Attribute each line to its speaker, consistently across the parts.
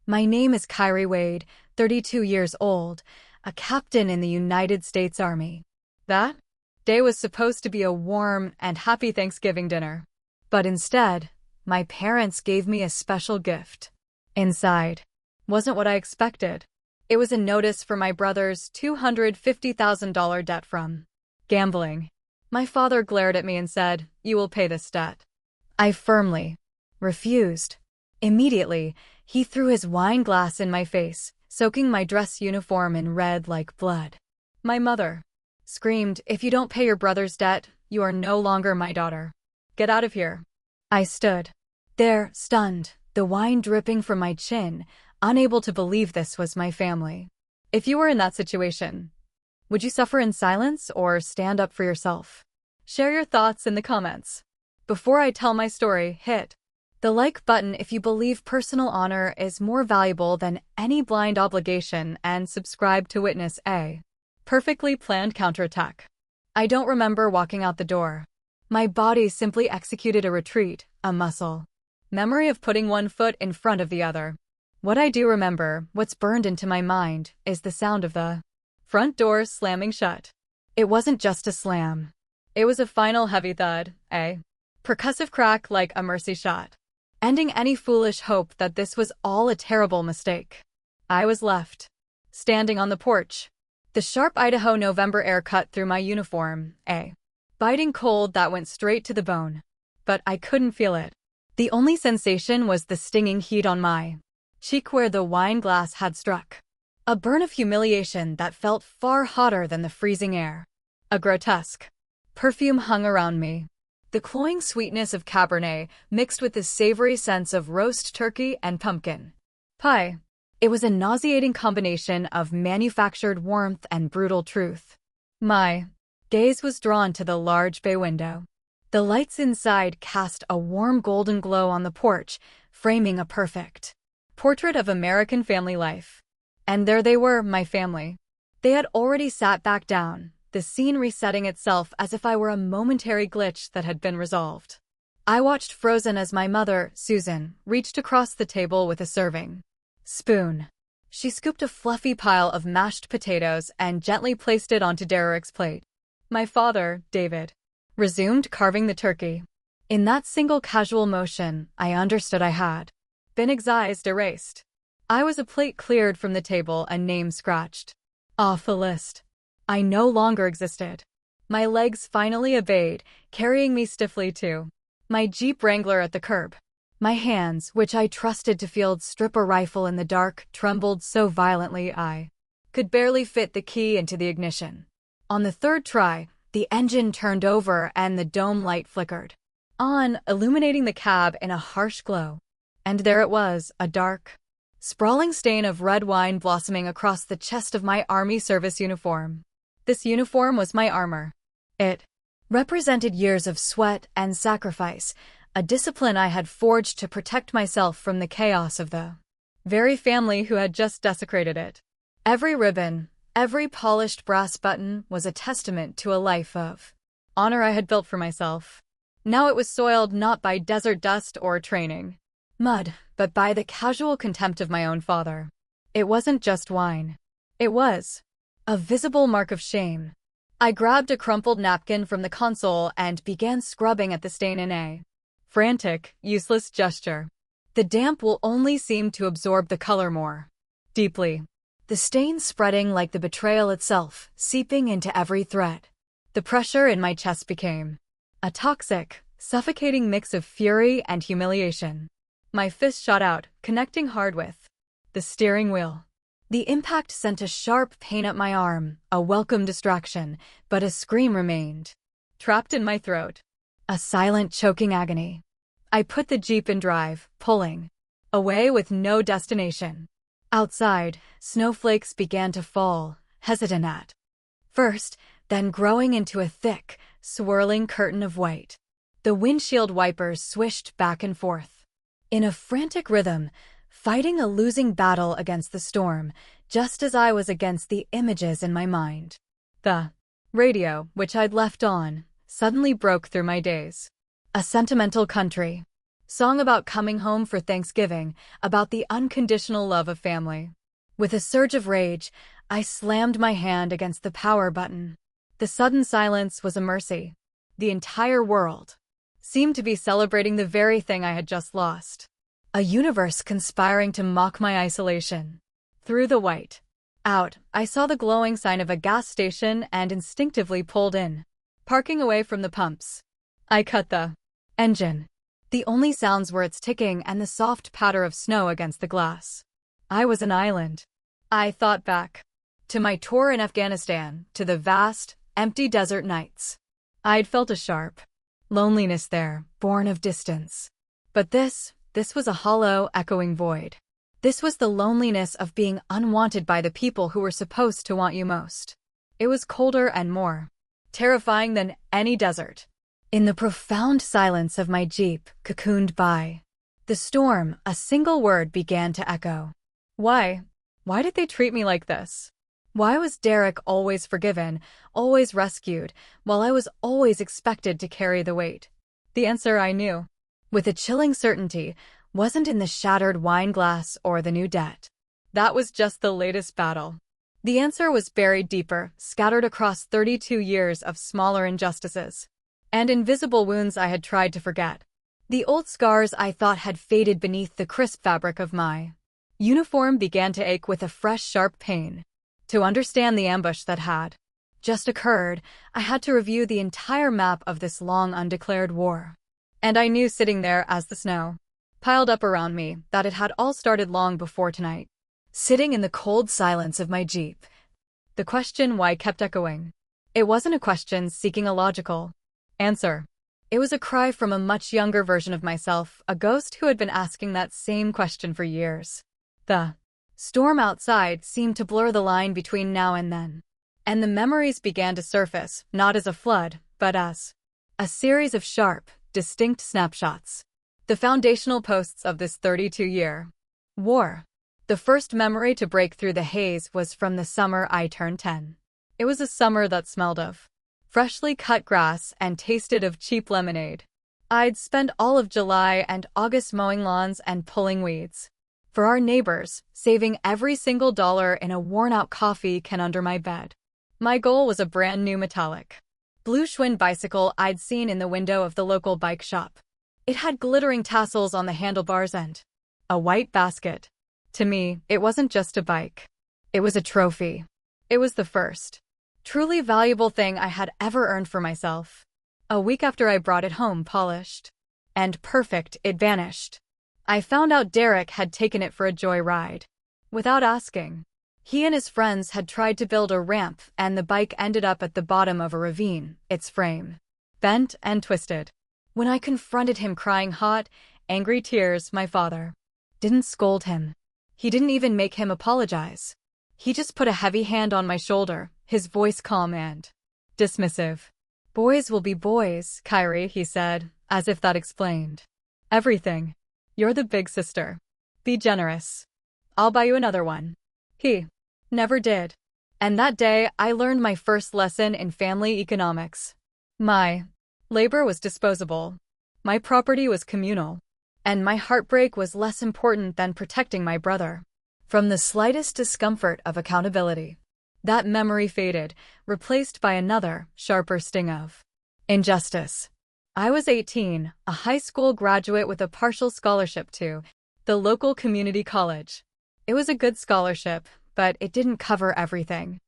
Speaker 1: My name is Kyrie Wade, 32 years old, a captain in the United States Army. That day was supposed to be a warm and happy Thanksgiving dinner. But instead, my parents gave me a special gift. Inside wasn't what I expected. It was a notice for my brother's $250,000 debt from gambling. My father glared at me and said, "You will pay this debt." I firmly refused. Immediately, he threw his wine glass in my face, soaking my dress uniform in red like blood. My mother screamed, "If you don't pay your brother's debt, you are no longer my daughter. Get out of here." I stood there, stunned, the wine dripping from my chin, unable to believe this was my family. If you were in that situation, would you suffer in silence or stand up for yourself? Share your thoughts in the comments. Before I tell my story, hit the like button if you believe personal honor is more valuable than any blind obligation, and subscribe to witness a perfectly planned counterattack. I don't remember walking out the door. My body simply executed a retreat, a muscle memory of putting one foot in front of the other. What I do remember, what's burned into my mind, is the sound of the front door slamming shut. It wasn't just a slam. It was a final heavy thud, a percussive crack like a mercy shot, ending any foolish hope that this was all a terrible mistake. I was left standing on the porch. The sharp Idaho November air cut through my uniform, a biting cold that went straight to the bone. But I couldn't feel it. The only sensation was the stinging heat on my cheek where the wine glass had struck. A burn of humiliation that felt far hotter than the freezing air. A grotesque perfume hung around me. The cloying sweetness of Cabernet mixed with the savory sense of roast turkey and pumpkin pie. It was a nauseating combination of manufactured warmth and brutal truth. My gaze was drawn to the large bay window. The lights inside cast a warm golden glow on the porch, framing a perfect portrait of American family life. And there they were, my family. They had already sat back down, the scene resetting itself as if I were a momentary glitch that had been resolved. I watched frozen as my mother, Susan, reached across the table with a serving spoon. She scooped a fluffy pile of mashed potatoes and gently placed it onto Derek's plate. My father, David, resumed carving the turkey. In that single casual motion, I understood I had been erased. I was a plate cleared from the table, a name scratched off the list. I no longer existed. My legs finally obeyed, carrying me stiffly to my Jeep Wrangler at the curb. My hands, which I trusted to field strip a rifle in the dark, trembled so violently I could barely fit the key into the ignition. On the third try, the engine turned over and the dome light flickered on, illuminating the cab in a harsh glow. And there it was, a dark, sprawling stain of red wine blossoming across the chest of my Army service uniform. This uniform was my armor. It represented years of sweat and sacrifice, a discipline I had forged to protect myself from the chaos of the very family who had just desecrated it. Every ribbon, every polished brass button was a testament to a life of honor I had built for myself. Now it was soiled not by desert dust or training mud, but by the casual contempt of my own father. It wasn't just wine. It was a visible mark of shame. I grabbed a crumpled napkin from the console and began scrubbing at the stain in a frantic, useless gesture. The damp will only seem to absorb the color more deeply. The stain spreading like the betrayal itself, seeping into every thread. The pressure in my chest became a toxic, suffocating mix of fury and humiliation. My fist shot out, connecting hard with the steering wheel. The impact sent a sharp pain up my arm, a welcome distraction, but a scream remained trapped in my throat. A silent, choking agony. I put the Jeep in drive, pulling away with no destination. Outside, snowflakes began to fall, hesitant at first, then growing into a thick, swirling curtain of white. The windshield wipers swished back and forth in a frantic rhythm, fighting a losing battle against the storm, just as I was against the images in my mind. The radio, which I'd left on, suddenly broke through my daze. A sentimental country Song about coming home for Thanksgiving, about the unconditional love of family. With a surge of rage, I slammed my hand against the power button. The sudden silence was a mercy. The entire world seemed to be celebrating the very thing I had just lost. A universe conspiring to mock my isolation. Through the white out, I saw the glowing sign of a gas station and instinctively pulled in. Parking away from the pumps, I cut the engine. The only sounds were its ticking and the soft patter of snow against the glass. I was an island. I thought back to my tour in Afghanistan, to the vast, empty desert nights. I'd felt a sharp loneliness there, born of distance. But this was a hollow, echoing void. This was the loneliness of being unwanted by the people who were supposed to want you most. It was colder and more terrifying than any desert. In the profound silence of my Jeep, cocooned by the storm, a single word began to echo. Why? Why did they treat me like this? Why was Derek always forgiven, always rescued, while I was always expected to carry the weight? The answer I knew, with a chilling certainty, wasn't in the shattered wine glass or the new debt. That was just the latest battle. The answer was buried deeper, scattered across 32 years of smaller injustices and invisible wounds I had tried to forget. The old scars I thought had faded beneath the crisp fabric of my uniform began to ache with a fresh, sharp pain. To understand the ambush that had just occurred, I had to review the entire map of this long undeclared war. And I knew sitting there as the snow piled up around me that it had all started long before tonight. Sitting in the cold silence of my Jeep, the question why kept echoing. It wasn't a question seeking a logical answer. It was a cry from a much younger version of myself, a ghost who had been asking that same question for years. The storm outside seemed to blur the line between now and then, and the memories began to surface, not as a flood, but as a series of sharp, distinct snapshots. The foundational posts of this 32-year war. The first memory to break through the haze was from the summer I turned 10. It was a summer that smelled of freshly cut grass and tasted of cheap lemonade. I'd spent all of July and August mowing lawns and pulling weeds for our neighbors, saving every single dollar in a worn-out coffee can under my bed. My goal was a brand new metallic blue Schwinn bicycle I'd seen in the window of the local bike shop. It had glittering tassels on the handlebars and a white basket. To me, it wasn't just a bike. It was a trophy. It was the first truly valuable thing I had ever earned for myself. A week after I brought it home polished and perfect, it vanished. I found out Derek had taken it for a joyride. Without asking. He and his friends had tried to build a ramp and the bike ended up at the bottom of a ravine, its frame bent and twisted. When I confronted him crying hot, angry tears, my father didn't scold him. He didn't even make him apologize. He just put a heavy hand on my shoulder, his voice calm and dismissive. Boys will be boys, Kyrie, he said, as if that explained everything. You're the big sister. Be generous. I'll buy you another one. He never did. And that day, I learned my first lesson in family economics. My labor was disposable. My property was communal. And my heartbreak was less important than protecting my brother from the slightest discomfort of accountability. That memory faded, replaced by another, sharper sting of injustice. I was 18, a high school graduate with a partial scholarship to the local community college. It was a good scholarship, but it didn't cover everything.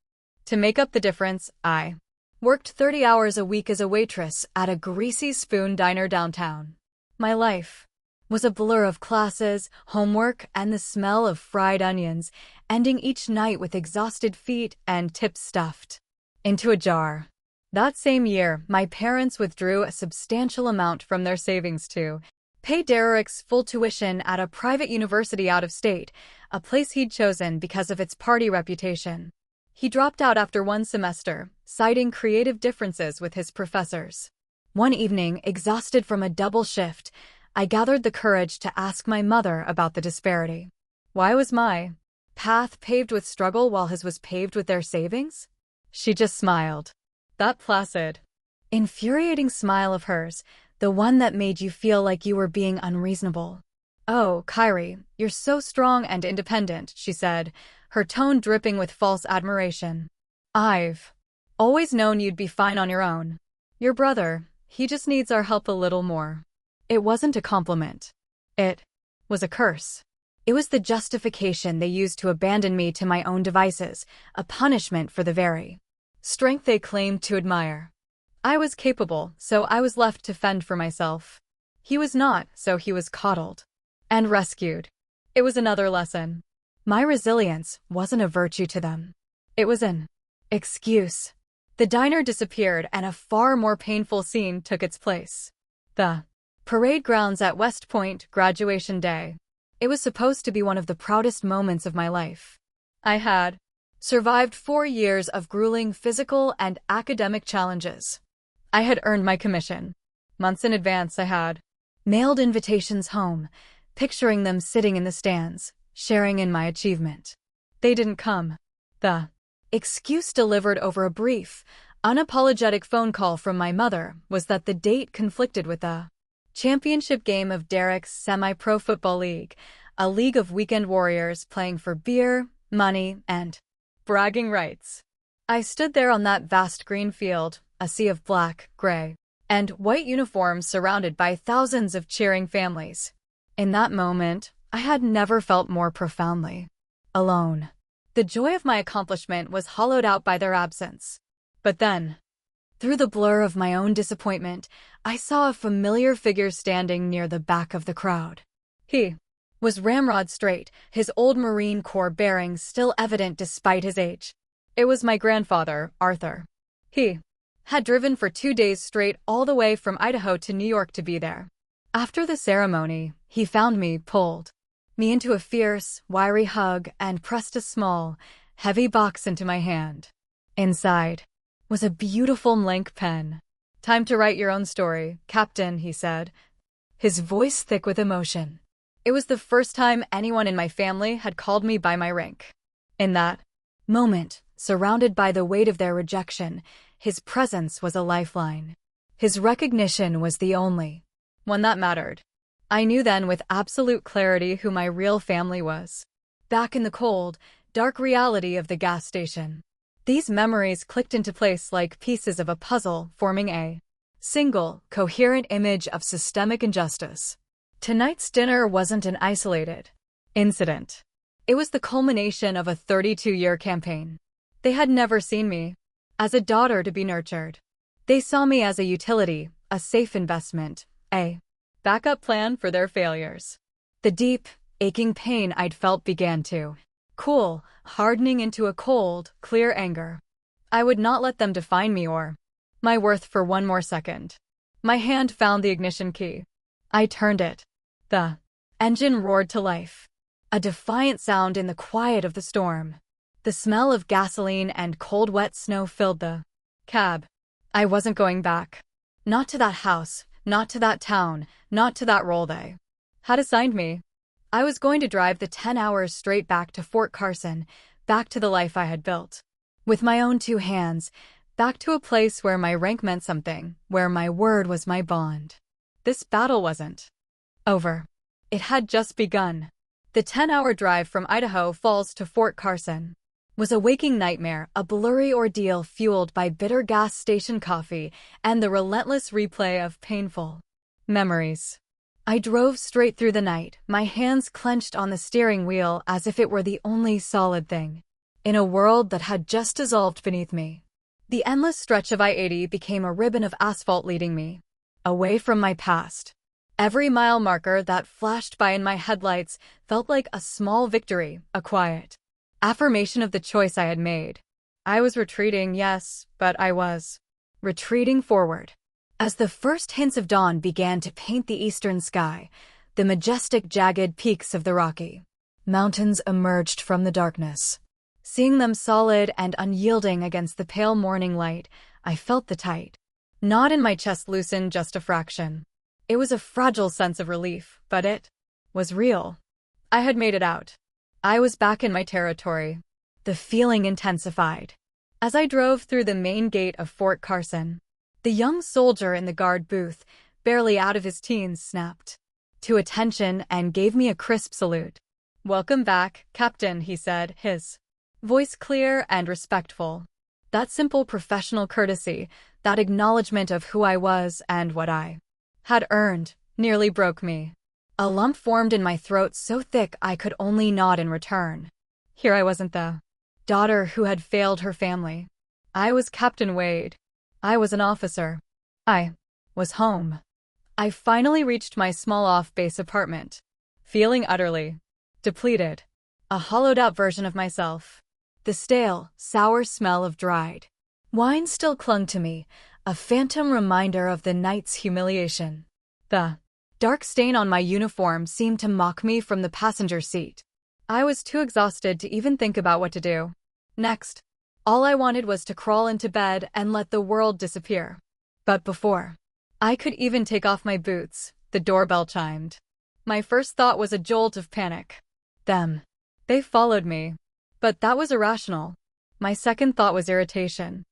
Speaker 1: To make up the difference, I worked 30 hours a week as a waitress at a greasy spoon diner downtown. My life was a blur of classes, homework, and the smell of fried onions, ending each night with exhausted feet and tips stuffed into a jar. That same year, my parents withdrew a substantial amount from their savings to pay Derek's full tuition at a private university out of state, a place he'd chosen because of its party reputation. He dropped out after one semester, citing creative differences with his professors. One evening, exhausted from a double shift, I gathered the courage to ask my mother about the disparity. Why was my path paved with struggle while his was paved with their savings? She just smiled. That placid, infuriating smile of hers, The one that made you feel like you were being unreasonable. "Oh, Kyrie, you're so strong and independent," she said, her tone dripping with false admiration. "I've always known you'd be fine on your own. Your brother, he just needs our help a little more." It wasn't a compliment. It was a curse. It was the justification they used to abandon me to my own devices, a punishment for the very strength they claimed to admire. I was capable, so I was left to fend for myself. He was not, so he was coddled and rescued. It was another lesson. My resilience wasn't a virtue to them. It was an excuse. The diner disappeared and a far more painful scene took its place. The parade grounds at West Point, graduation day. It was supposed to be one of the proudest moments of my life. I had survived 4 years of grueling physical and academic challenges. I had earned my commission. Months in advance I had mailed invitations home, picturing them sitting in the stands, sharing in my achievement. They didn't come. The excuse delivered over a brief, unapologetic phone call from my mother was that the date conflicted with the championship game of Derek's semi-pro football league, a league of weekend warriors playing for beer, money, and bragging rights. I stood there on that vast green field, a sea of black, gray, and white uniforms surrounded by thousands of cheering families. In that moment, I had never felt more profoundly alone. The joy of my accomplishment was hollowed out by their absence. But then, through the blur of my own disappointment, I saw a familiar figure standing near the back of the crowd. He was ramrod straight, his old Marine Corps bearings still evident despite his age. It was my grandfather, Arthur. He had driven for 2 days straight all the way from Idaho to New York to be there. After the ceremony, he found me, pulled me into a fierce, wiry hug, and pressed a small, heavy box into my hand. Inside was a beautiful blank pen. "Time to write your own story, Captain," he said, his voice thick with emotion. It was the first time anyone in my family had called me by my rank. In that moment, surrounded by the weight of their rejection, his presence was a lifeline. His recognition was the only one that mattered. I knew then with absolute clarity who my real family was. Back in the cold, dark reality of the gas station, these memories clicked into place like pieces of a puzzle, forming a single, coherent image of systemic injustice. Tonight's dinner wasn't an isolated incident. It was the culmination of a 32-year campaign. They had never seen me as a daughter to be nurtured. They saw me as a utility, a safe investment, a backup plan for their failures. The deep, aching pain I'd felt began to cool, hardening into a cold, clear anger. I would not let them define me or my worth for one more second. My hand found the ignition key. I turned it. The engine roared to life. A defiant sound in the quiet of the storm. The smell of gasoline and cold wet snow filled the cab. I wasn't going back. Not to that house, not to that town, not to that role they had assigned me. I was going to drive the 10 hours straight back to Fort Carson, back to the life I had built. With my own 2 hands, back to a place where my rank meant something, where my word was my bond. This battle wasn't over. It had just begun. The 10-hour drive from Idaho Falls to Fort Carson was a waking nightmare, a blurry ordeal fueled by bitter gas station coffee and the relentless replay of painful memories. I drove straight through the night, my hands clenched on the steering wheel as if it were the only solid thing in a world that had just dissolved beneath me. The endless stretch of I-80 became a ribbon of asphalt leading me away from my past. Every mile marker that flashed by in my headlights felt like a small victory, a quiet affirmation of the choice I had made. I was retreating, yes, but I was retreating forward. As the first hints of dawn began to paint the eastern sky, the majestic, jagged peaks of the Rocky Mountains emerged from the darkness. Seeing them solid and unyielding against the pale morning light, I felt the tight knot in my chest loosen just a fraction. It was a fragile sense of relief, but it was real. I had made it out. I was back in my territory. The feeling intensified as I drove through the main gate of Fort Carson. The young soldier in the guard booth, barely out of his teens, snapped to attention and gave me a crisp salute. "Welcome back, Captain," he said, his voice clear and respectful. That simple professional courtesy, that acknowledgement of who I was and what I had earned, nearly broke me. A lump formed in my throat so thick I could only nod in return. Here I wasn't the daughter who had failed her family. I was Captain Wade. I was an officer. I was home. I finally reached my small off-base apartment, feeling utterly depleted. A hollowed-out version of myself. The stale, sour smell of dried wine still clung to me, a phantom reminder of the night's humiliation. The dark stain on my uniform seemed to mock me from the passenger seat. I was too exhausted to even think about what to do next. All I wanted was to crawl into bed and let the world disappear. But before I could even take off my boots, the doorbell chimed. My first thought was a jolt of panic. Them. They followed me. But that was irrational. My second thought was irritation.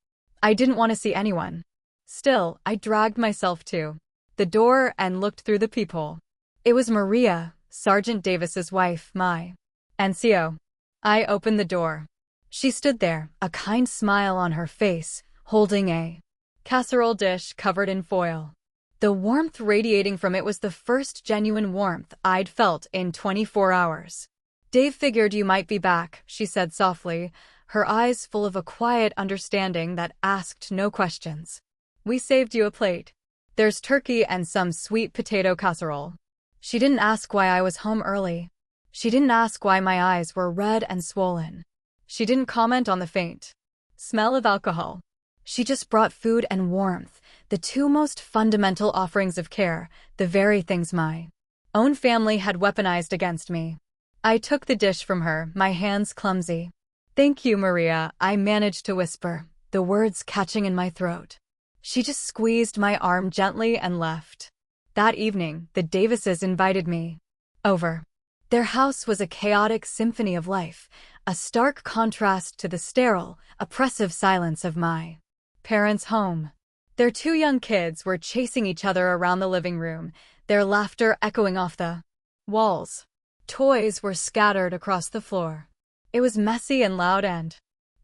Speaker 1: I didn't want to see anyone. Still, I dragged myself to the door and looked through the peephole. It was Maria, Sergeant Davis's wife, my NCO. I opened the door. She stood there, a kind smile on her face, holding a casserole dish covered in foil. The warmth radiating from it was the first genuine warmth I'd felt in 24 hours. "Dave figured you might be back," she said softly, her eyes full of a quiet understanding that asked no questions. "We saved you a plate. There's turkey and some sweet potato casserole." She didn't ask why I was home early. She didn't ask why my eyes were red and swollen. She didn't comment on the faint smell of alcohol. She just brought food and warmth, the two most fundamental offerings of care, the very things my own family had weaponized against me. I took the dish from her, my hands clumsy. "Thank you, Maria," I managed to whisper, the words catching in my throat. She just squeezed my arm gently and left. That evening, the Davises invited me over. Their house was a chaotic symphony of life, a stark contrast to the sterile, oppressive silence of my parents' home. Their two young kids were chasing each other around the living room, their laughter echoing off the walls. Toys were scattered across the floor. It was messy and loud and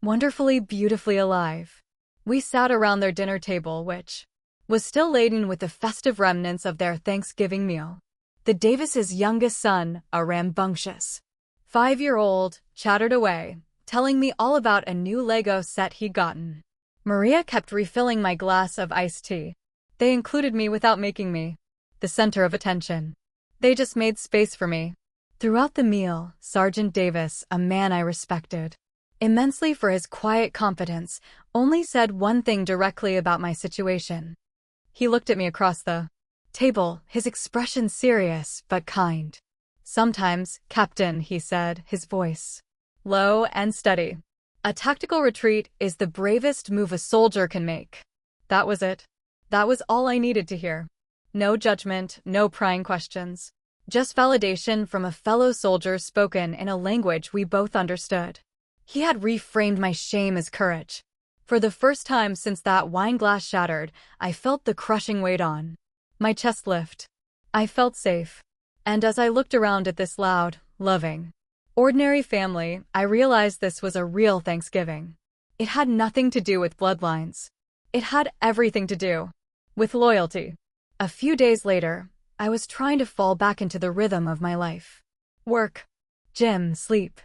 Speaker 1: wonderfully, beautifully alive. We sat around their dinner table, which was still laden with the festive remnants of their Thanksgiving meal. The Davises' youngest son, a rambunctious 5-year-old, chattered away, telling me all about a new Lego set he'd gotten. Maria kept refilling my glass of iced tea. They included me without making me the center of attention. They just made space for me. Throughout the meal, Sergeant Davis, a man I respected immensely for his quiet competence, only said one thing directly about my situation. He looked at me across the table, his expression serious but kind. "Sometimes, Captain," he said, his voice low and steady, "a tactical retreat is the bravest move a soldier can make." That was it. That was all I needed to hear. No judgment, no prying questions. Just validation from a fellow soldier spoken in a language we both understood. He had reframed my shame as courage. For the first time since that wine glass shattered, I felt the crushing weight on my chest lift. I felt safe. And as I looked around at this loud, loving, ordinary family, I realized this was a real Thanksgiving. It had nothing to do with bloodlines. It had everything to do with loyalty. A few days later, I was trying to fall back into the rhythm of my life. Work, gym, sleep.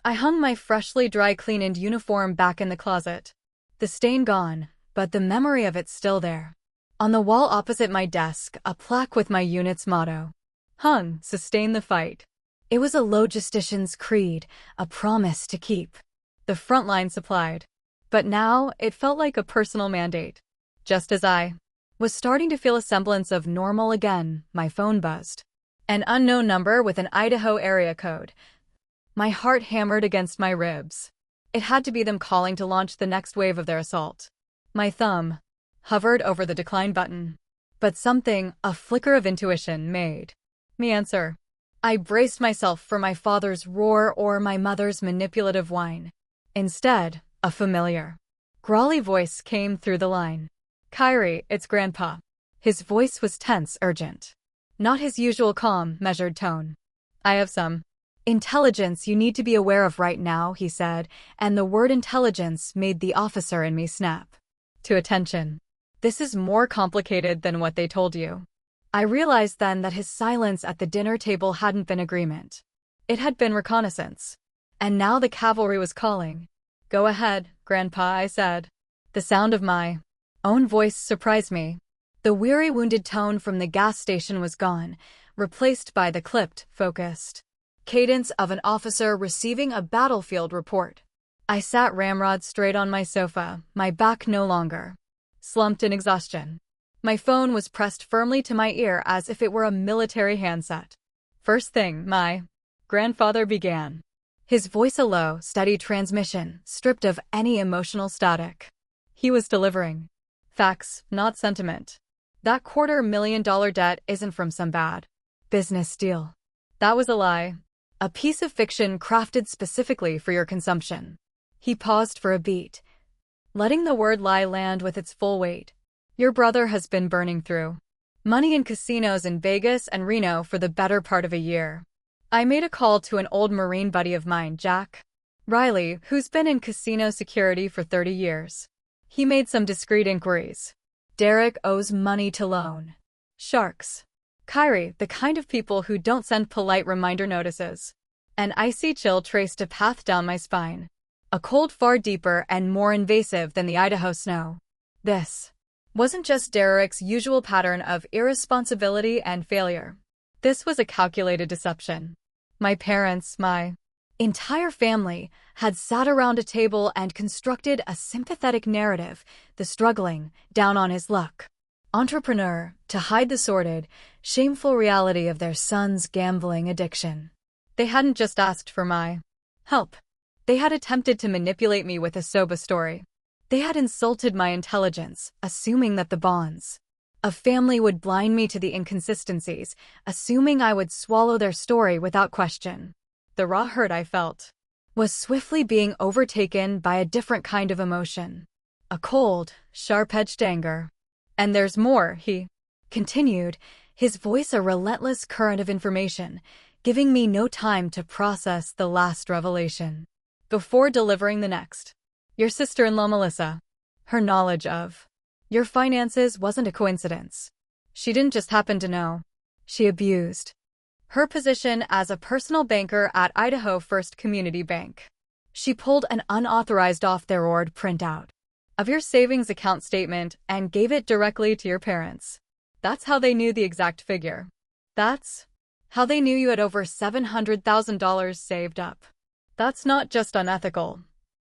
Speaker 1: I hung my freshly dry-cleaned uniform back in the closet. The stain gone, but the memory of it still there. On the wall opposite my desk, a plaque with my unit's motto hung, "Sustain the fight." It was a logistician's creed, a promise to keep the front line supplied. But now, it felt like a personal mandate. Just as I was starting to feel a semblance of normal again, my phone buzzed. An unknown number with an Idaho area code. My heart hammered against my ribs. It had to be them calling to launch the next wave of their assault. My thumb hovered over the decline button. But something, a flicker of intuition, made me answer. I braced myself for my father's roar or my mother's manipulative whine. Instead, a familiar, growly voice came through the line. "Kyrie, it's Grandpa." His voice was tense, urgent. Not his usual calm, measured tone. I have some intelligence you need to be aware of right now, he said, and the word intelligence made the officer in me snap to attention. This is more complicated than what they told you. I realized then that his silence at the dinner table hadn't been agreement. It had been reconnaissance. And now the cavalry was calling. Go ahead, Grandpa, I said. The sound of my own voice surprised me. The weary, wounded tone from the gas station was gone, replaced by the clipped, focused cadence of an officer receiving a battlefield report. I sat ramrod straight on my sofa, my back no longer slumped in exhaustion. My phone was pressed firmly to my ear as if it were a military handset. First thing, my grandfather began. His voice a low, steady transmission, stripped of any emotional static. He was delivering facts, not sentiment. That $250,000 debt isn't from some bad business deal. That was a lie. A piece of fiction crafted specifically for your consumption. He paused for a beat, letting the word lie land with its full weight. Your brother has been burning through money in casinos in Vegas and Reno for the better part of a year. I made a call to an old Marine buddy of mine, Jack Riley, who's been in casino security for 30 years. He made some discreet inquiries. Derek owes money to loan sharks. Kyrie, the kind of people who don't send polite reminder notices. An icy chill traced a path down my spine. A cold far deeper and more invasive than the Idaho snow. This wasn't just Derek's usual pattern of irresponsibility and failure. This was a calculated deception. My parents, my entire family, had sat around a table and constructed a sympathetic narrative, the struggling, down on his luck entrepreneur, to hide the sordid, shameful reality of their son's gambling addiction. They hadn't just asked for my help. They had attempted to manipulate me with a soba story. They had insulted my intelligence, assuming that the bonds of family would blind me to the inconsistencies, assuming I would swallow their story without question. The raw hurt I felt was swiftly being overtaken by a different kind of emotion. A cold, sharp-edged anger. And there's more, he continued, his voice a relentless current of information, giving me no time to process the last revelation before delivering the next. Your sister-in-law Melissa. Her knowledge of your finances wasn't a coincidence. She didn't just happen to know. She abused her position as a personal banker at Idaho First Community Bank. She pulled an unauthorized off-the-record printout of your savings account statement and gave it directly to your parents. That's how they knew the exact figure. That's how they knew you had over $700,000 saved up. That's not just unethical,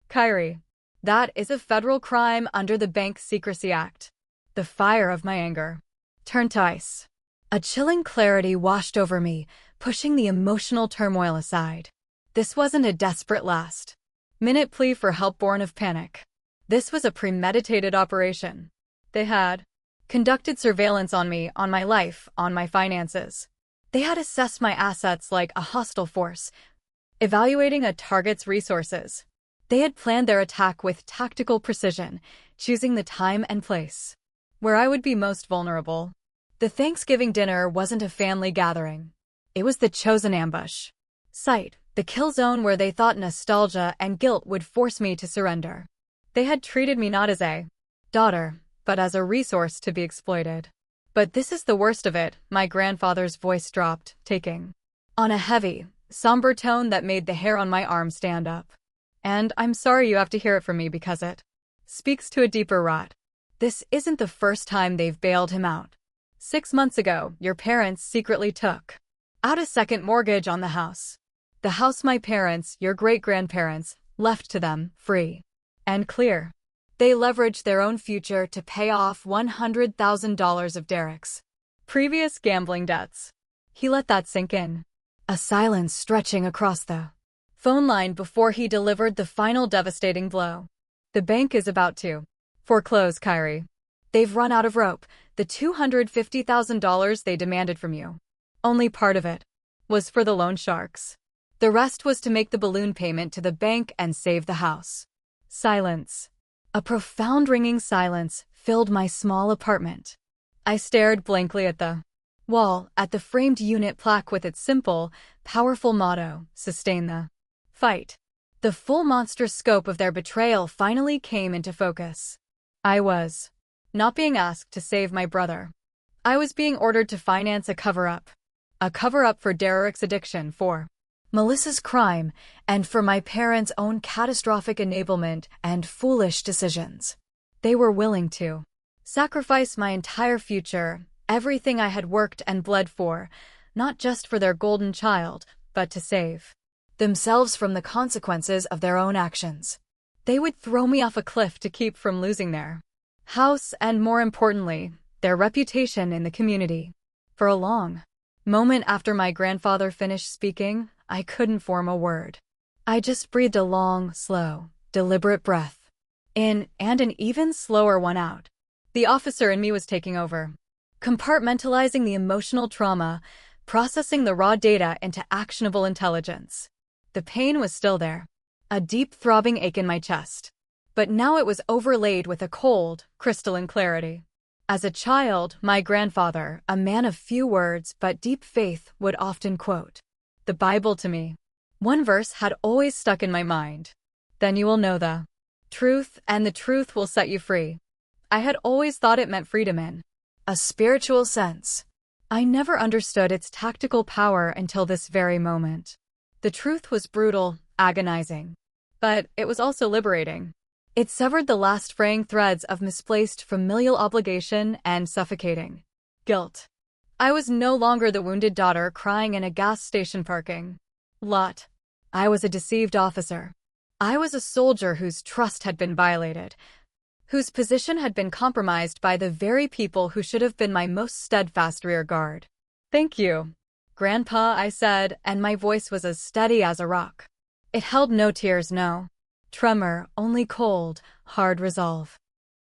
Speaker 1: Kyrie. That is a federal crime under the Bank Secrecy Act. The fire of my anger turned to ice. A chilling clarity washed over me, pushing the emotional turmoil aside. This wasn't a desperate last-minute plea for help born of panic. This was a premeditated operation. They had conducted surveillance on me, on my life, on my finances. They had assessed my assets like a hostile force, evaluating a target's resources. They had planned their attack with tactical precision, choosing the time and place where I would be most vulnerable. The Thanksgiving dinner wasn't a family gathering. It was the chosen ambush site, the kill zone where they thought nostalgia and guilt would force me to surrender. They had treated me not as a daughter, but as a resource to be exploited. But this is the worst of it, my grandfather's voice dropped, taking on a heavy, somber tone that made the hair on my arm stand up. And I'm sorry you have to hear it from me because it speaks to a deeper rot. This isn't the first time they've bailed him out. 6 months ago, your parents secretly took out a second mortgage on the house. The house my parents, your great-grandparents, left to them, free and clear. They leveraged their own future to pay off $100,000 of Derek's previous gambling debts. He let that sink in. A silence stretching across the phone line before he delivered the final devastating blow. The bank is about to foreclose, Kyrie. They've run out of rope. The $250,000 they demanded from you, only part of it was for the loan sharks. The rest was to make the balloon payment to the bank and save the house. Silence. A profound ringing silence filled my small apartment. I stared blankly at the wall, at the framed unit plaque with its simple, powerful motto, "Sustain the fight." The full monstrous scope of their betrayal finally came into focus. I was not being asked to save my brother. I was being ordered to finance a cover-up. A cover-up for Derek's addiction, for Melissa's crime, and for my parents' own catastrophic enablement and foolish decisions. They were willing to sacrifice my entire future, everything I had worked and bled for, not just for their golden child, but to save themselves from the consequences of their own actions. They would throw me off a cliff to keep from losing their house and, more importantly, their reputation in the community. For a long moment after my grandfather finished speaking, I couldn't form a word. I just breathed a long, slow, deliberate breath in and an even slower one out. The officer in me was taking over, compartmentalizing the emotional trauma, processing the raw data into actionable intelligence. The pain was still there, a deep throbbing ache in my chest. But now it was overlaid with a cold, crystalline clarity. As a child, my grandfather, a man of few words but deep faith, would often quote the Bible to me. One verse had always stuck in my mind. "Then you will know the truth, and the truth will set you free." I had always thought it meant freedom in a spiritual sense. I never understood its tactical power until this very moment. The truth was brutal, agonizing. But it was also liberating. It severed the last fraying threads of misplaced familial obligation and suffocating guilt. I was no longer the wounded daughter crying in a gas station parking lot. I was a deceived officer. I was a soldier whose trust had been violated, whose position had been compromised by the very people who should have been my most steadfast rear guard. "Thank you, Grandpa," I said, and my voice was as steady as a rock. It held no tears, no tremor, only cold, hard resolve.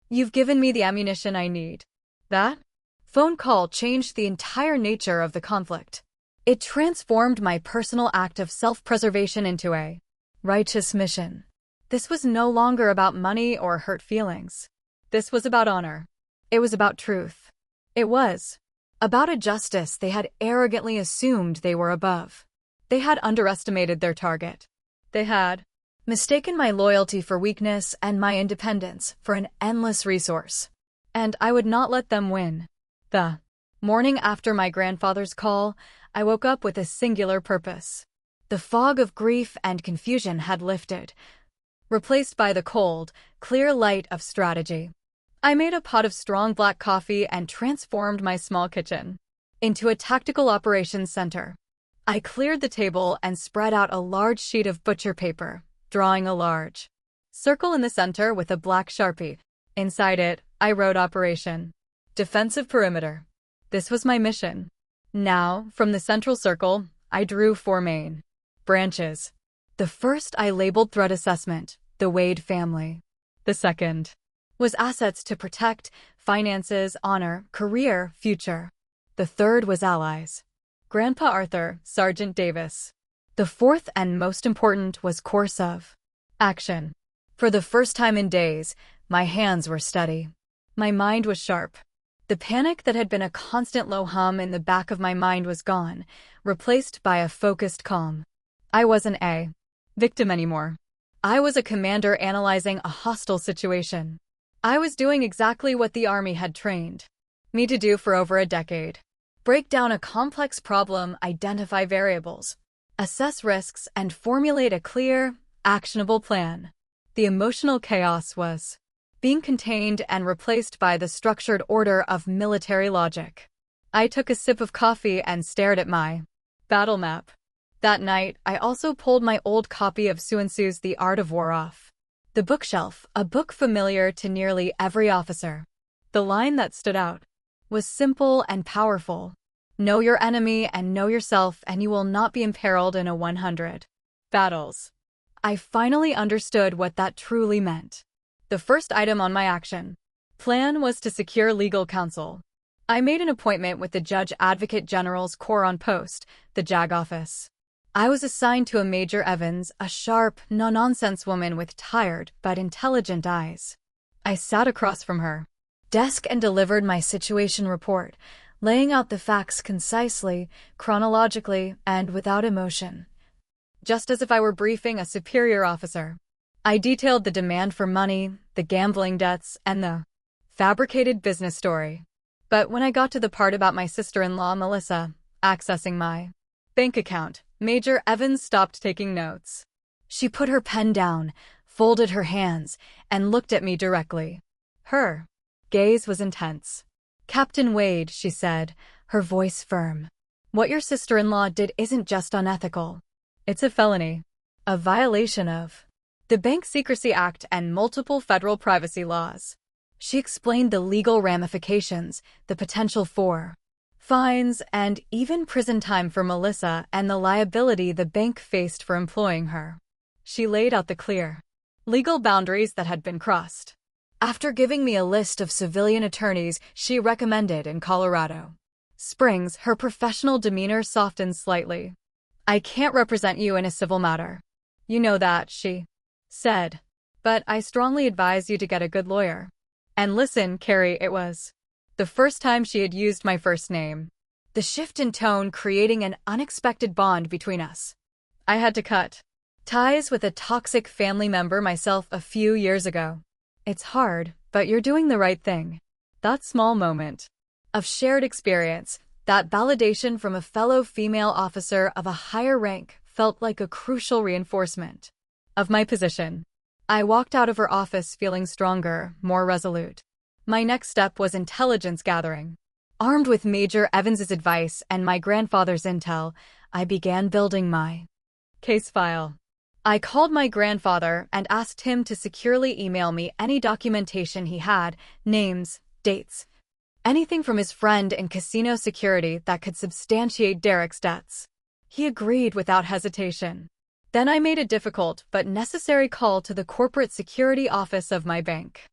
Speaker 1: "You've given me the ammunition I need." That phone call changed the entire nature of the conflict. It transformed my personal act of self-preservation into a righteous mission. This was no longer about money or hurt feelings. This was about honor. It was about truth. It was about a justice they had arrogantly assumed they were above. They had underestimated their target. They had mistaken my loyalty for weakness and my independence for an endless resource. And I would not let them win. The morning after my grandfather's call, I woke up with a singular purpose. The fog of grief and confusion had lifted, replaced by the cold, clear light of strategy. I made a pot of strong black coffee and transformed my small kitchen into a tactical operations center. I cleared the table and spread out a large sheet of butcher paper, drawing a large circle in the center with a black Sharpie. Inside it, I wrote Operation Defensive Perimeter. This was my mission. Now, from the central circle, I drew 4 main branches. The first I labeled Threat Assessment, the Wade family. The second was Assets to Protect, Finances, Honor, Career, Future. The third was Allies. Grandpa Arthur, Sergeant Davis. The fourth and most important was Course of Action. For the first time in days, my hands were steady. My mind was sharp. The panic that had been a constant low hum in the back of my mind was gone, replaced by a focused calm. I wasn't a victim anymore. I was a commander analyzing a hostile situation. I was doing exactly what the Army had trained me to do for over a decade. Break down a complex problem, identify variables, assess risks, and formulate a clear, actionable plan. The emotional chaos was being contained and replaced by the structured order of military logic. I took a sip of coffee and stared at my battle map. That night, I also pulled my old copy of Sun Tzu's The Art of War off the bookshelf, a book familiar to nearly every officer. The line that stood out was simple and powerful. Know your enemy and know yourself, and you will not be imperiled in a 100 battles. I finally understood what that truly meant. The first item on my action plan was to secure legal counsel. I made an appointment with the Judge Advocate General's Corps on Post, the JAG office. I was assigned to a Major Evans, a sharp, no-nonsense woman with tired but intelligent eyes. I sat across from her. desk and delivered my situation report, laying out the facts concisely, chronologically, and without emotion. Just as if I were briefing a superior officer. I detailed the demand for money, the gambling debts, and the fabricated business story. But when I got to the part about my sister-in-law, Melissa, accessing my bank account, Major Evans stopped taking notes. She put her pen down, folded her hands, and looked at me directly. Her gaze was intense. "Captain Wade," she said, her voice firm. "What your sister-in-law did isn't just unethical. It's a felony. A violation of the Bank Secrecy Act and multiple federal privacy laws." She explained the legal ramifications, the potential for fines, and even prison time for Melissa and the liability the bank faced for employing her. She laid out the clear legal boundaries that had been crossed. After giving me a list of civilian attorneys she recommended in Colorado Springs, her professional demeanor softened slightly. "I can't represent you in a civil matter. You know that," she said. "But I strongly advise you to get a good lawyer." And listen, Carrie, it was the first time she had used my first name. The shift in tone creating an unexpected bond between us. I had to cut ties with a toxic family member myself a few years ago. It's hard, but you're doing the right thing. That small moment of shared experience, that validation from a fellow female officer of a higher rank, felt like a crucial reinforcement of my position. I walked out of her office feeling stronger, more resolute. My next step was intelligence gathering. Armed with Major Evans's advice and my grandfather's intel, I began building my case file. I called my grandfather and asked him to securely email me any documentation he had, names, dates, anything from his friend in casino security that could substantiate Derek's debts. He agreed without hesitation. Then I made a difficult but necessary call to the corporate security office of my bank.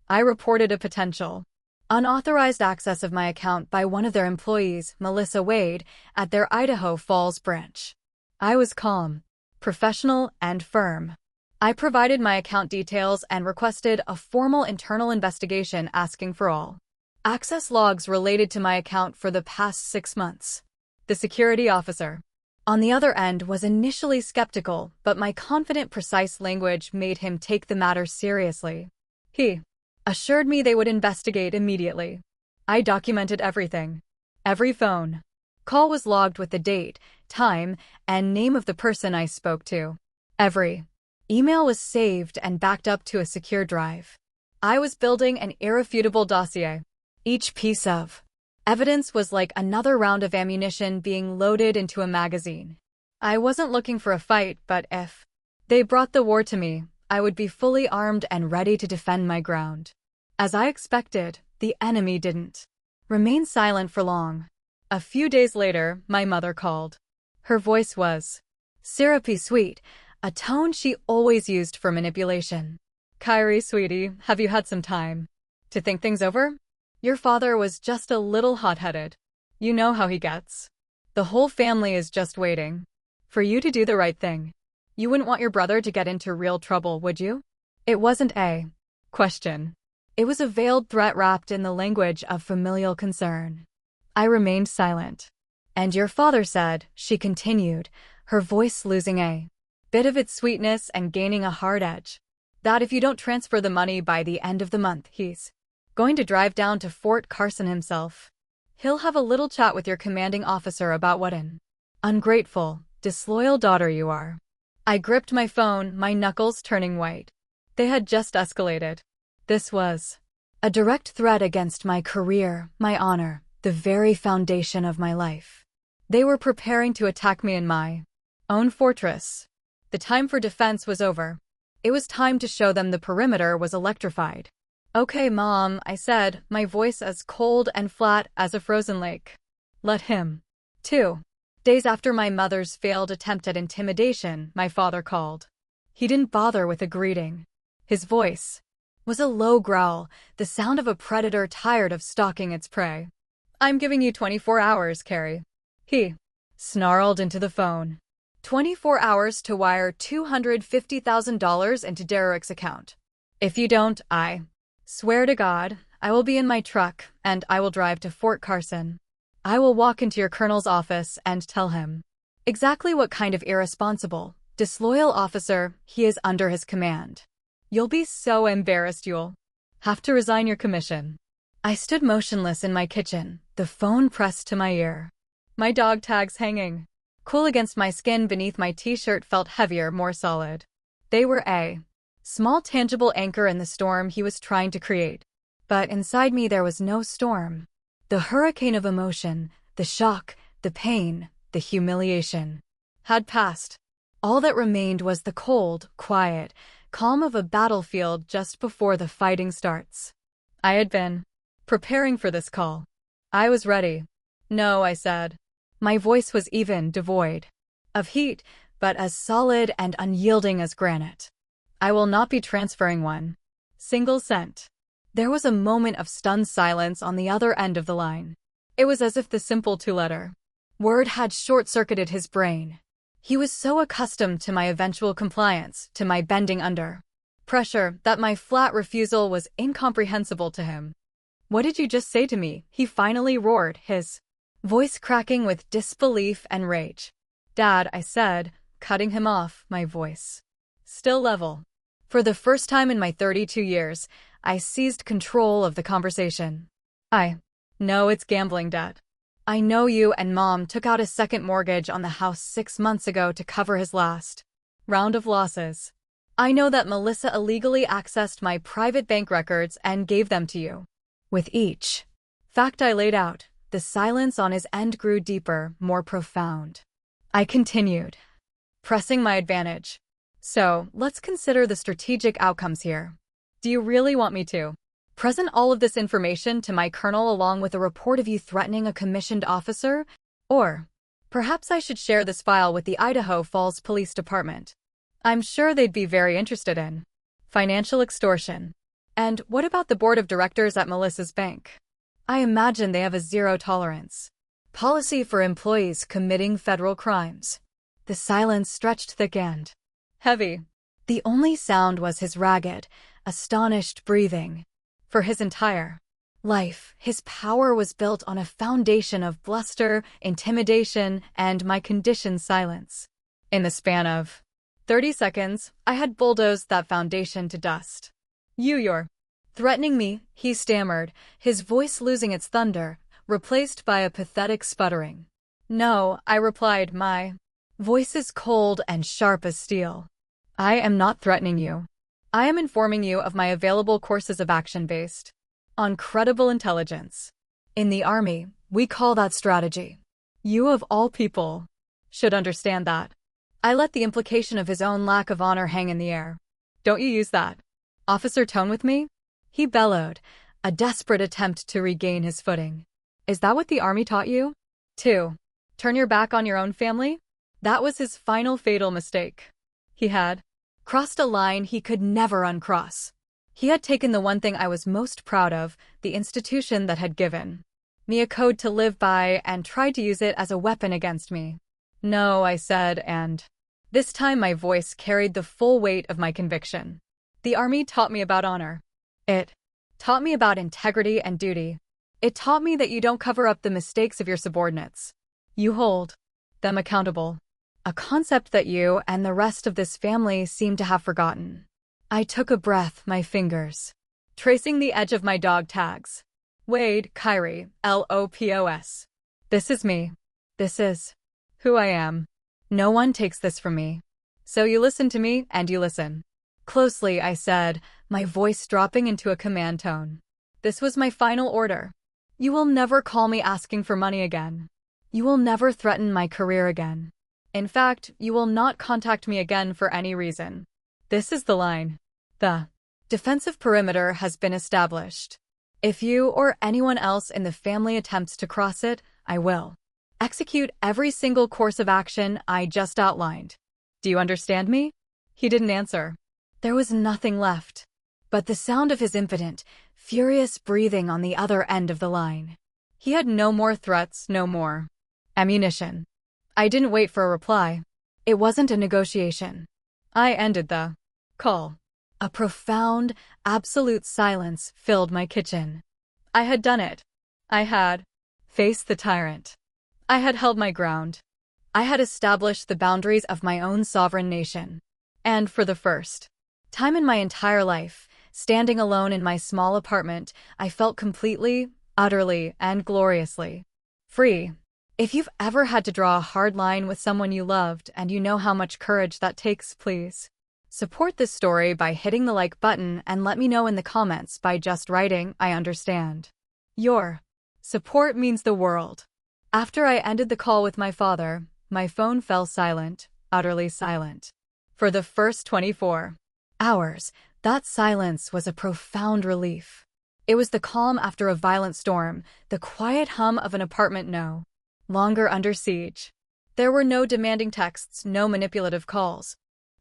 Speaker 1: I reported a potential unauthorized access of my account by one of their employees, Melissa Wade, at their Idaho Falls branch. I was calm, professional, and firm. I provided my account details and requested a formal internal investigation asking for all access logs related to my account for the past 6 months. The security officer, on the other end, was initially skeptical, but my confident, precise language made him take the matter seriously. He assured me they would investigate immediately. I documented everything. Every phone call was logged with the date, time, and name of the person I spoke to. Every email was saved and backed up to a secure drive. I was building an irrefutable dossier. Each piece of evidence was like another round of ammunition being loaded into a magazine. I wasn't looking for a fight, but if they brought the war to me, I would be fully armed and ready to defend my ground. As I expected, the enemy didn't remain silent for long. A few days later, my mother called. Her voice was syrupy sweet, a tone she always used for manipulation. "Kyrie, sweetie, have you had some time to think things over? Your father was just a little hot-headed. You know how he gets. The whole family is just waiting for you to do the right thing. You wouldn't want your brother to get into real trouble, would you?" It wasn't a question. It was a veiled threat wrapped in the language of familial concern. I remained silent. "And your father said," she continued, her voice losing a bit of its sweetness and gaining a hard edge, "that if you don't transfer the money by the end of the month, he's going to drive down to Fort Carson himself. He'll have a little chat with your commanding officer about what an ungrateful, disloyal daughter you are." I gripped my phone, my knuckles turning white. They had just escalated. This was a direct threat against my career, my honor, the very foundation of my life. They were preparing to attack me in my own fortress. The time for defense was over. It was time to show them the perimeter was electrified. "Okay, Mom," I said, my voice as cold and flat as a frozen lake. "Let him." 2 days after my mother's failed attempt at intimidation, my father called. He didn't bother with a greeting. His voice was a low growl, the sound of a predator tired of stalking its prey. "I'm giving you 24 hours, Carrie." He snarled into the phone. 24 hours to wire $250,000 into Derek's account. If you don't, I swear to God, I will be in my truck, and I will drive to Fort Carson. I will walk into your colonel's office and tell him exactly what kind of irresponsible, disloyal officer he is under his command. You'll be so embarrassed you'll have to resign your commission. I stood motionless in my kitchen, the phone pressed to my ear. My dog tags hanging cool against my skin beneath my t-shirt felt heavier, more solid. They were a small tangible anchor in the storm he was trying to create. But inside me there was no storm. The hurricane of emotion, the shock, the pain, the humiliation had passed. All that remained was the cold, quiet, calm of a battlefield just before the fighting starts. I had been preparing for this call. I was ready. No, I said. My voice was even, devoid of heat, but as solid and unyielding as granite. I will not be transferring one single cent. There was a moment of stunned silence on the other end of the line. It was as if the simple two-letter word had short-circuited his brain. He was so accustomed to my eventual compliance, to my bending under pressure, that my flat refusal was incomprehensible to him. "What did you just say to me?" he finally roared, his voice cracking with disbelief and rage. "Dad," I said, cutting him off, my voice still level. For the first time in my 32 years, I seized control of the conversation. "I know it's gambling debt. I know you and Mom took out a second mortgage on the house 6 months ago to cover his last round of losses. I know that Melissa illegally accessed my private bank records and gave them to you." With each fact I laid out, the silence on his end grew deeper, more profound. I continued, pressing my advantage. "So, let's consider the strategic outcomes here. Do you really want me to present all of this information to my colonel along with a report of you threatening a commissioned officer? Or perhaps I should share this file with the Idaho Falls Police Department. I'm sure they'd be very interested in financial extortion. And what about the board of directors at Melissa's bank? I imagine they have a zero-tolerance policy for employees committing federal crimes." The silence stretched thick and heavy. The only sound was his ragged, astonished breathing. For his entire life, his power was built on a foundation of bluster, intimidation, and my conditioned silence. In the span of 30 seconds, I had bulldozed that foundation to dust. "You're threatening me," he stammered, his voice losing its thunder, replaced by a pathetic sputtering. "No," I replied, my voice is cold and sharp as steel. "I am not threatening you. I am informing you of my available courses of action based on credible intelligence. In the Army, we call that strategy. You of all people should understand that." I let the implication of his own lack of honor hang in the air. "Don't you use that officer tone with me?" he bellowed, a desperate attempt to regain his footing. "Is that what the Army taught you? To turn your back on your own family?" That was his final fatal mistake. He had crossed a line he could never uncross. He had taken the one thing I was most proud of, the institution that had given me a code to live by, and tried to use it as a weapon against me. "No," I said, and this time my voice carried the full weight of my conviction. "The Army taught me about honor. It taught me about integrity and duty. It taught me that you don't cover up the mistakes of your subordinates. You hold them accountable. A concept that you and the rest of this family seem to have forgotten." I took a breath, my fingers tracing the edge of my dog tags. "Wade, Kyrie, Lopos. This is me. This is who I am. No one takes this from me. So you listen to me, and you listen closely," I said, my voice dropping into a command tone. "This was my final order. You will never call me asking for money again. You will never threaten my career again. In fact, you will not contact me again for any reason. This is the line. The defensive perimeter has been established. If you or anyone else in the family attempts to cross it, I will execute every single course of action I just outlined. Do you understand me?" He didn't answer. There was nothing left but the sound of his impotent, furious breathing on the other end of the line. He had no more threats, no more ammunition. I didn't wait for a reply. It wasn't a negotiation. I ended the call. A profound, absolute silence filled my kitchen. I had done it. I had faced the tyrant. I had held my ground. I had established the boundaries of my own sovereign nation. And for the first time in my entire life, standing alone in my small apartment, I felt completely, utterly, and gloriously free. If you've ever had to draw a hard line with someone you loved and you know how much courage that takes, please support this story by hitting the like button and let me know in the comments by just writing, "I understand." Your support means the world. After I ended the call with my father, my phone fell silent, utterly silent. For the first 24 hours, that silence was a profound relief. It was the calm after a violent storm, the quiet hum of an apartment no longer under siege. There were no demanding texts, no manipulative calls,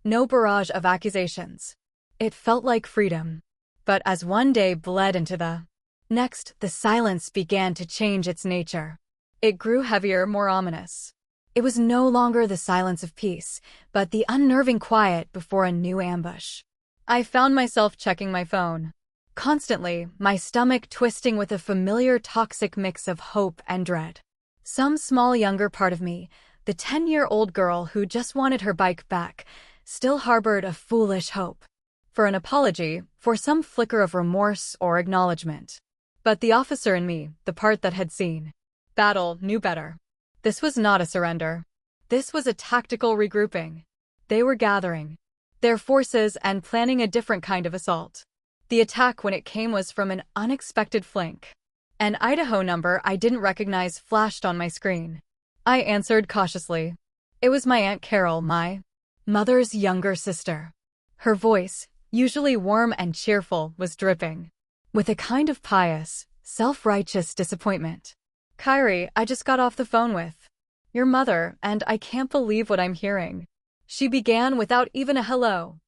Speaker 1: no barrage of accusations. It felt like freedom. But as one day bled into the next, the silence began to change its nature. It grew heavier, more ominous. It was no longer the silence of peace, but the unnerving quiet before a new ambush. I found myself checking my phone constantly, my stomach twisting with a familiar toxic mix of hope and dread. Some small younger part of me, the 10-year-old girl who just wanted her bike back, still harbored a foolish hope for an apology, for some flicker of remorse or acknowledgement. But the officer in me, the part that had seen battle, knew better. This was not a surrender. This was a tactical regrouping. They were gathering their forces and planning a different kind of assault. The attack, when it came, was from an unexpected flank. An Idaho number I didn't recognize flashed on my screen. I answered cautiously. It was my Aunt Carol, my mother's younger sister. Her voice, usually warm and cheerful, was dripping with a kind of pious, self-righteous disappointment. "Kyrie, I just got off the phone with your mother, and I can't believe what I'm hearing," she began without even a hello.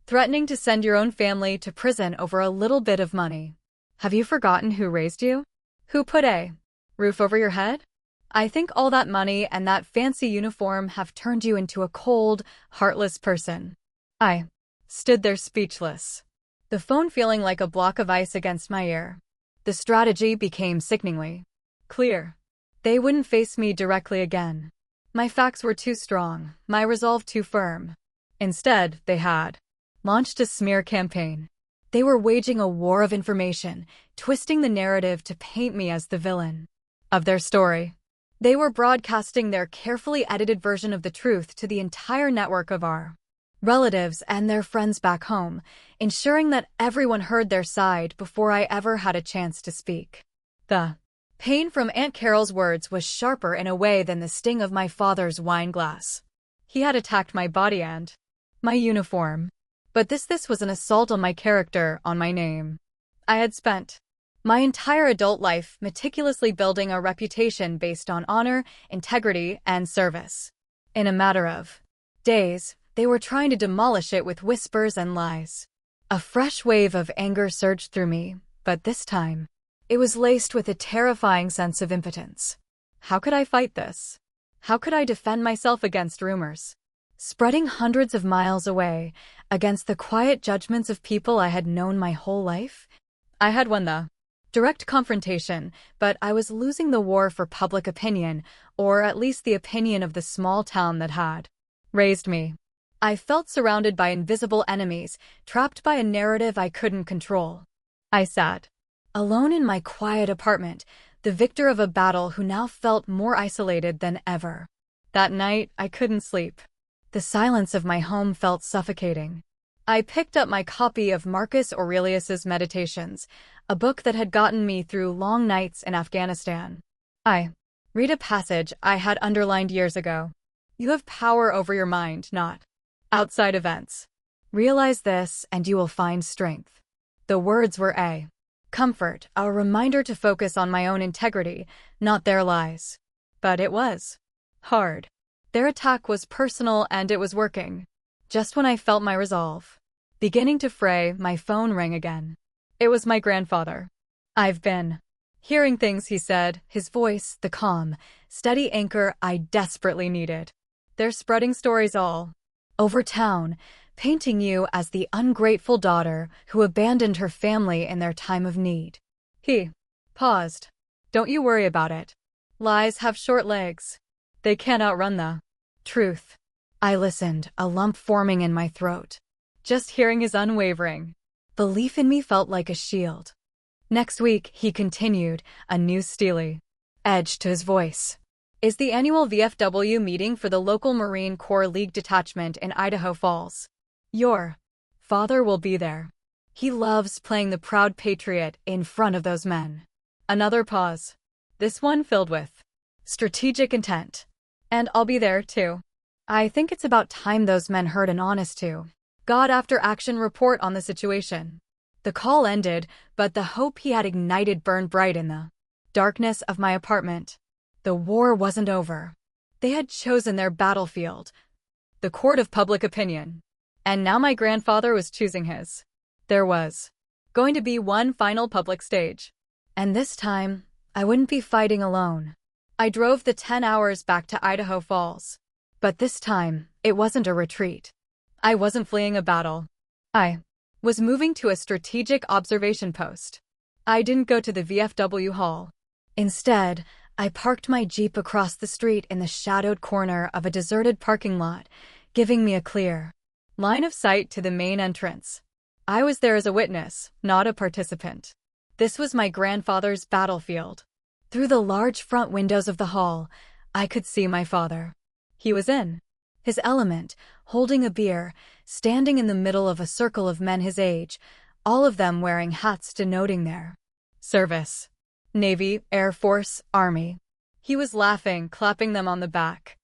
Speaker 1: "Threatening to send your own family to prison over a little bit of money. Have you forgotten who raised you? Who put a roof over your head? I think all that money and that fancy uniform have turned you into a cold, heartless person." I stood there speechless, the phone feeling like a block of ice against my ear. The strategy became sickeningly clear. They wouldn't face me directly again. My facts were too strong, my resolve too firm. Instead, they had launched a smear campaign. They were waging a war of information, twisting the narrative to paint me as the villain of their story. They were broadcasting their carefully edited version of the truth to the entire network of our relatives and their friends back home, ensuring that everyone heard their side before I ever had a chance to speak. The pain from Aunt Carol's words was sharper in a way than the sting of my father's wine glass. He had attacked my body and my uniform. But this was an assault on my character, on my name. I had spent my entire adult life meticulously building a reputation based on honor, integrity, and service. In a matter of days, they were trying to demolish it with whispers and lies. A fresh wave of anger surged through me, but this time, it was laced with a terrifying sense of impotence. How could I fight this? How could I defend myself against rumors spreading hundreds of miles away, against the quiet judgments of people I had known my whole life? I had won the direct confrontation, but I was losing the war for public opinion, or at least the opinion of the small town that had raised me. I felt surrounded by invisible enemies, trapped by a narrative I couldn't control. I sat alone in my quiet apartment, the victor of a battle who now felt more isolated than ever. That night, I couldn't sleep. The silence of my home felt suffocating. I picked up my copy of Marcus Aurelius's Meditations, a book that had gotten me through long nights in Afghanistan. I read a passage I had underlined years ago. "You have power over your mind, not outside events. Realize this, and you will find strength." The words were a comfort, a reminder to focus on my own integrity, not their lies. But it was hard. Their attack was personal, and it was working. Just when I felt my resolve beginning to fray, my phone rang again. It was my grandfather. "I've been hearing things," he said, his voice the calm, steady anchor I desperately needed. "They're spreading stories all over town, painting you as the ungrateful daughter who abandoned her family in their time of need." He paused. Don't you worry about it. Lies have short legs. They can't outrun the truth. I listened, a lump forming in my throat. Just hearing his unwavering belief in me felt like a shield. Next week, he continued, a new steely edge to his voice, is the annual VFW meeting for the local Marine Corps League detachment in Idaho Falls. Your father will be there. He loves playing the proud patriot in front of those men. Another pause. This one filled with strategic intent. And I'll be there, too. I think it's about time those men heard an honest to God after action report on the situation. The call ended, but the hope he had ignited burned bright in the darkness of my apartment. The war wasn't over. They had chosen their battlefield, the court of public opinion. And now my grandfather was choosing his. There was going to be one final public stage. And this time, I wouldn't be fighting alone. I drove the 10 hours back to Idaho Falls. But this time, it wasn't a retreat. I wasn't fleeing a battle. I was moving to a strategic observation post. I didn't go to the VFW hall. Instead, I parked my Jeep across the street in the shadowed corner of a deserted parking lot, giving me a clear line of sight to the main entrance. I was there as a witness, not a participant. This was my grandfather's battlefield. Through the large front windows of the hall, I could see my father. He was in his element, holding a beer, standing in the middle of a circle of men his age, all of them wearing hats denoting their service. Navy, Air Force, Army. He was laughing, clapping them on the back.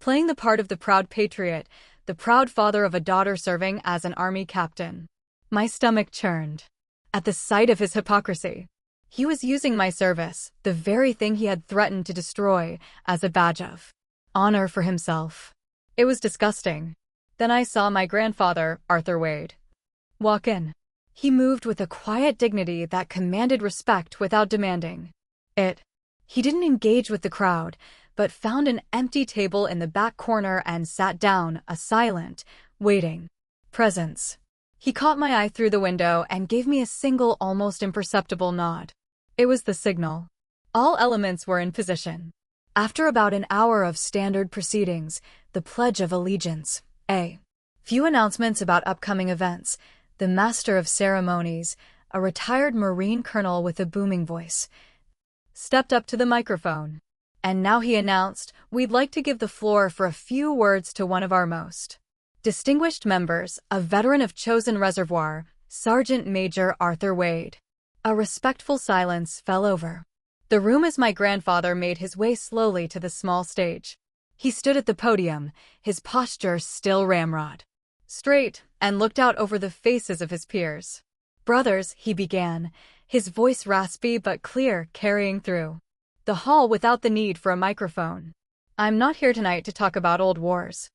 Speaker 1: Playing the part of the proud patriot, the proud father of a daughter serving as an Army captain. My stomach churned at the sight of his hypocrisy. He was using my service, the very thing he had threatened to destroy, as a badge of honor for himself. It was disgusting. Then I saw my grandfather, Arthur Wade, walk in. He moved with a quiet dignity that commanded respect without demanding it. He didn't engage with the crowd, but found an empty table in the back corner and sat down, a silent, waiting presence. He caught my eye through the window and gave me a single, almost imperceptible nod. It was the signal. All elements were in position. After about an hour of standard proceedings, the Pledge of Allegiance, a few announcements about upcoming events, the master of ceremonies, a retired Marine colonel with a booming voice, stepped up to the microphone. And now he announced, we'd like to give the floor for a few words to one of our most distinguished members, a veteran of Chosin Reservoir, Sergeant Major Arthur Wade. A respectful silence fell over the room as my grandfather made his way slowly to the small stage. He stood at the podium, his posture still ramrod straight, and looked out over the faces of his peers. Brothers, he began, his voice raspy but clear, carrying through the hall without the need for a microphone. I'm not here tonight to talk about old wars.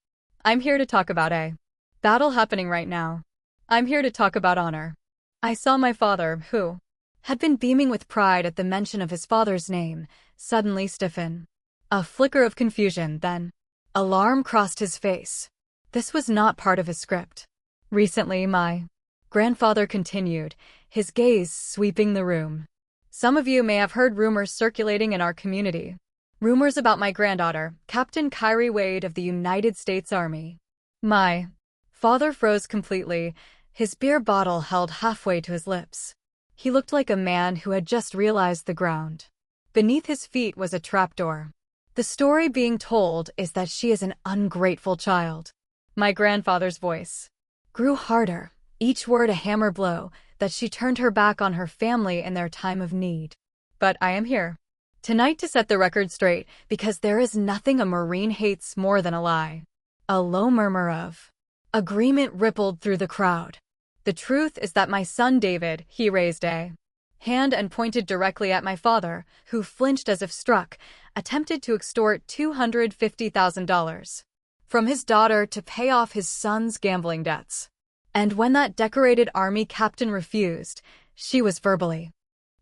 Speaker 1: I'm here to talk about a battle happening right now. I'm here to talk about honor. I saw my father, who had been beaming with pride at the mention of his father's name, suddenly stiffen. A flicker of confusion, then alarm crossed his face. This was not part of his script. Recently, my grandfather continued, his gaze sweeping the room. Some of you may have heard rumors circulating in our community. Rumors about my granddaughter, Captain Kyrie Wade of the United States Army. My father froze completely, his beer bottle held halfway to his lips. He looked like a man who had just realized the ground beneath his feet was a trapdoor. The story being told is that she is an ungrateful child. My grandfather's voice grew harder, each word a hammer blow, that she turned her back on her family in their time of need. But I am here tonight to set the record straight, because there is nothing a Marine hates more than a lie. A low murmur of agreement rippled through the crowd. The truth is that my son David, he raised a hand and pointed directly at my father, who flinched as if struck, attempted to extort $250,000 from his daughter to pay off his son's gambling debts. And when that decorated Army captain refused, she was verbally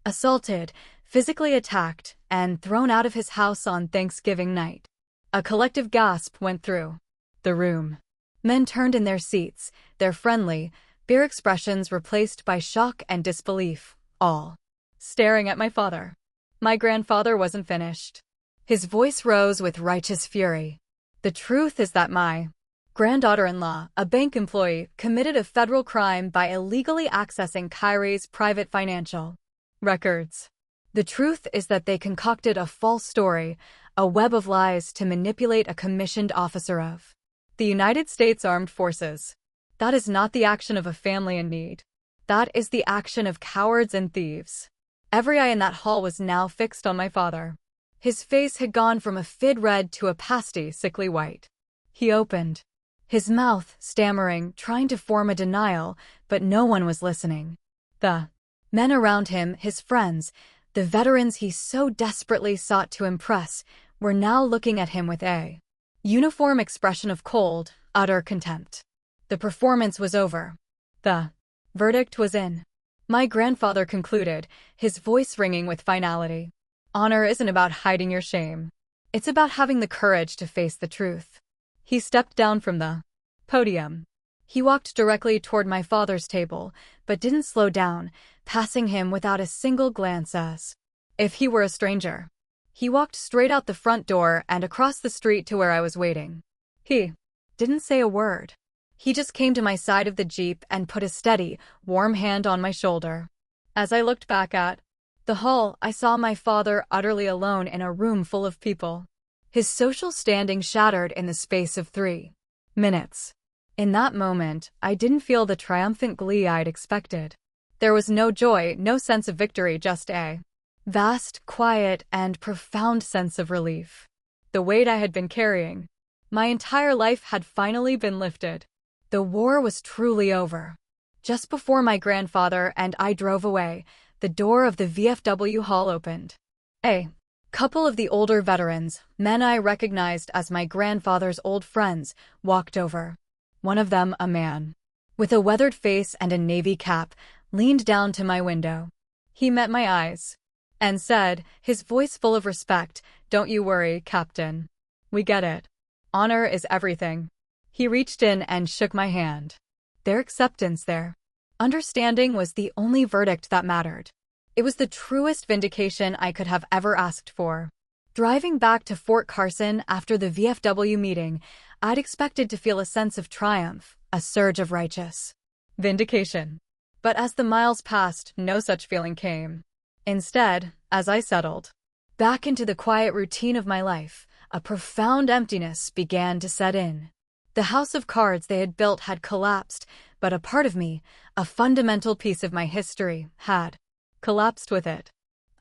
Speaker 1: assaulted, physically attacked, and thrown out of his house on Thanksgiving night. A collective gasp went through the room. Men turned in their seats, their friendly, beer expressions replaced by shock and disbelief, all staring at my father. My grandfather wasn't finished. His voice rose with righteous fury. The truth is that my granddaughter-in-law, a bank employee, committed a federal crime by illegally accessing Kyrie's private financial records. The truth is that they concocted a false story, a web of lies to manipulate a commissioned officer of the United States Armed Forces. That is not the action of a family in need. That is the action of cowards and thieves. Every eye in that hall was now fixed on my father. His face had gone from a fid red to a pasty, sickly white. He opened his mouth, stammering, trying to form a denial, but no one was listening. The men around him, his friends, the veterans he so desperately sought to impress, were now looking at him with a uniform expression of cold, utter contempt. The performance was over. The verdict was in. My grandfather concluded, his voice ringing with finality. Honor isn't about hiding your shame. It's about having the courage to face the truth. He stepped down from the podium. He walked directly toward my father's table, but didn't slow down, passing him without a single glance as if he were a stranger. He walked straight out the front door and across the street to where I was waiting. He didn't say a word. He just came to my side of the Jeep and put a steady, warm hand on my shoulder. As I looked back at the hall, I saw my father utterly alone in a room full of people. His social standing shattered in the space of 3 minutes. In that moment, I didn't feel the triumphant glee I'd expected. There was no joy, no sense of victory, just a vast, quiet, and profound sense of relief. The weight I had been carrying, my entire life, had finally been lifted. The war was truly over. Just before my grandfather and I drove away, the door of the VFW hall opened. A couple of the older veterans, men I recognized as my grandfather's old friends, walked over. One of them, a man with a weathered face and a navy cap, leaned down to my window. He met my eyes and said, his voice full of respect, "Don't you worry, Captain. We get it. Honor is everything." He reached in and shook my hand. Their acceptance, their understanding was the only verdict that mattered. It was the truest vindication I could have ever asked for. Driving back to Fort Carson after the VFW meeting, I'd expected to feel a sense of triumph, a surge of righteous vindication. But as the miles passed, no such feeling came. Instead, as I settled back into the quiet routine of my life, a profound emptiness began to set in. The house of cards they had built had collapsed, but a part of me, a fundamental piece of my history, had collapsed with it.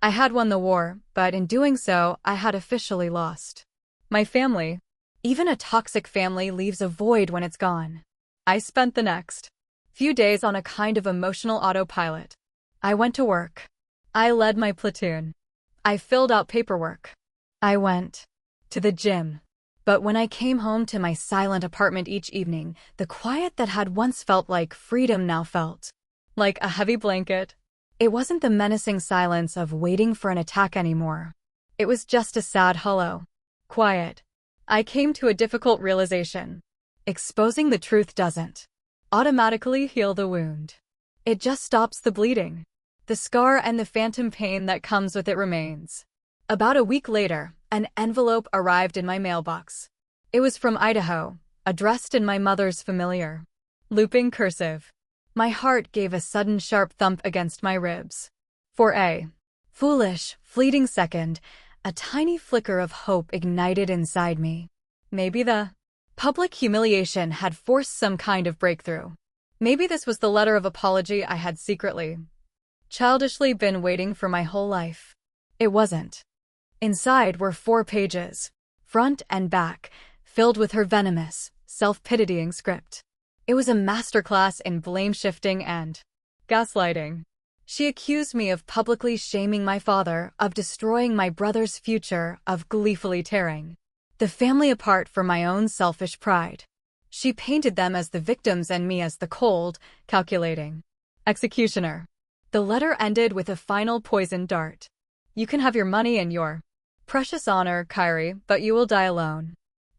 Speaker 1: I had won the war, but in doing so, I had officially lost my family. Even a toxic family leaves a void when it's gone. I spent the next few days on a kind of emotional autopilot. I went to work. I led my platoon. I filled out paperwork. I went to the gym. But when I came home to my silent apartment each evening, the quiet that had once felt like freedom now felt like a heavy blanket. It wasn't the menacing silence of waiting for an attack anymore. It was just a sad, hollow quiet. I came to a difficult realization. Exposing the truth doesn't automatically heal the wound. It just stops the bleeding. The scar and the phantom pain that comes with it remains. About a week later, an envelope arrived in my mailbox. It was from Idaho, addressed in my mother's familiar looping cursive. My heart gave a sudden sharp thump against my ribs. For a foolish, fleeting second, a tiny flicker of hope ignited inside me. Maybe the public humiliation had forced some kind of breakthrough. Maybe this was the letter of apology I had secretly, childishly been waiting for my whole life. It wasn't. Inside were 4 pages, front and back, filled with her venomous, self-pitying script. It was a masterclass in blame-shifting and gaslighting. She accused me of publicly shaming my father, of destroying my brother's future, of gleefully tearing the family apart for my own selfish pride. She painted them as the victims and me as the cold, calculating executioner. The letter ended with a final poisoned dart. "You can have your money and your precious honor, Kyrie, but you will die alone."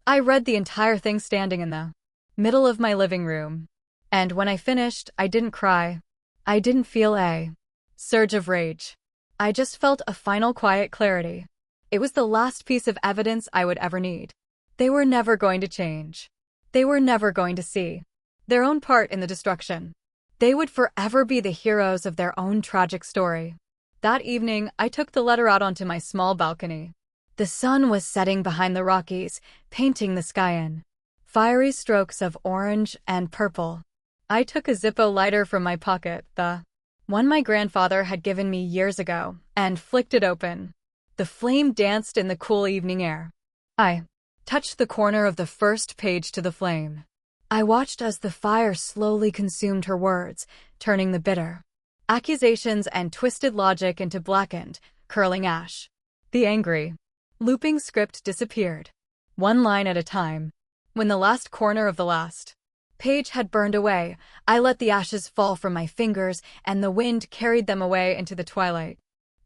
Speaker 1: I read the entire thing standing in the middle of my living room. And when I finished, I didn't cry. I didn't feel a surge of rage. I just felt a final quiet clarity. It was the last piece of evidence I would ever need. They were never going to change. They were never going to see their own part in the destruction. They would forever be the heroes of their own tragic story. That evening, I took the letter out onto my small balcony. The sun was setting behind the Rockies, painting the sky in fiery strokes of orange and purple. I took a Zippo lighter from my pocket, the one my grandfather had given me years ago, and flicked it open. The flame danced in the cool evening air. I touched the corner of the first page to the flame. I watched as the fire slowly consumed her words, turning the bitter accusations and twisted logic into blackened, curling ash. The angry, looping script disappeared, one line at a time. When the last corner of the last page had burned away, I let the ashes fall from my fingers, and the wind carried them away into the twilight.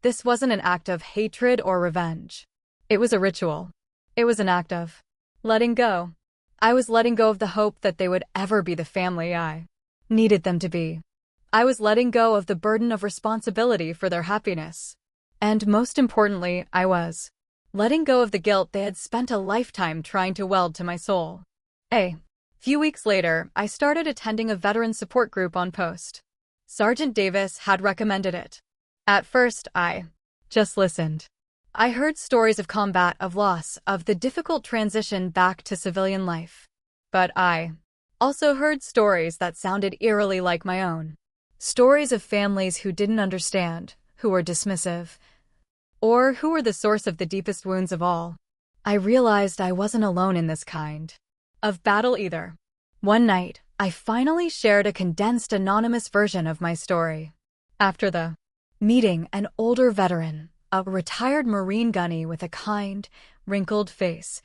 Speaker 1: This wasn't an act of hatred or revenge. It was a ritual. It was an act of letting go. I was letting go of the hope that they would ever be the family I needed them to be. I was letting go of the burden of responsibility for their happiness. And most importantly, I was letting go of the guilt they had spent a lifetime trying to weld to my soul. A few weeks later, I started attending a veteran support group on post. Sergeant Davis had recommended it. At first, I just listened. I heard stories of combat, of loss, of the difficult transition back to civilian life. But I also heard stories that sounded eerily like my own. Stories of families who didn't understand, who were dismissive, or who were the source of the deepest wounds of all. I realized I wasn't alone in this kind of battle either. One night, I finally shared a condensed anonymous version of my story. After the meeting, an older veteran, a retired Marine gunny with a kind, wrinkled face,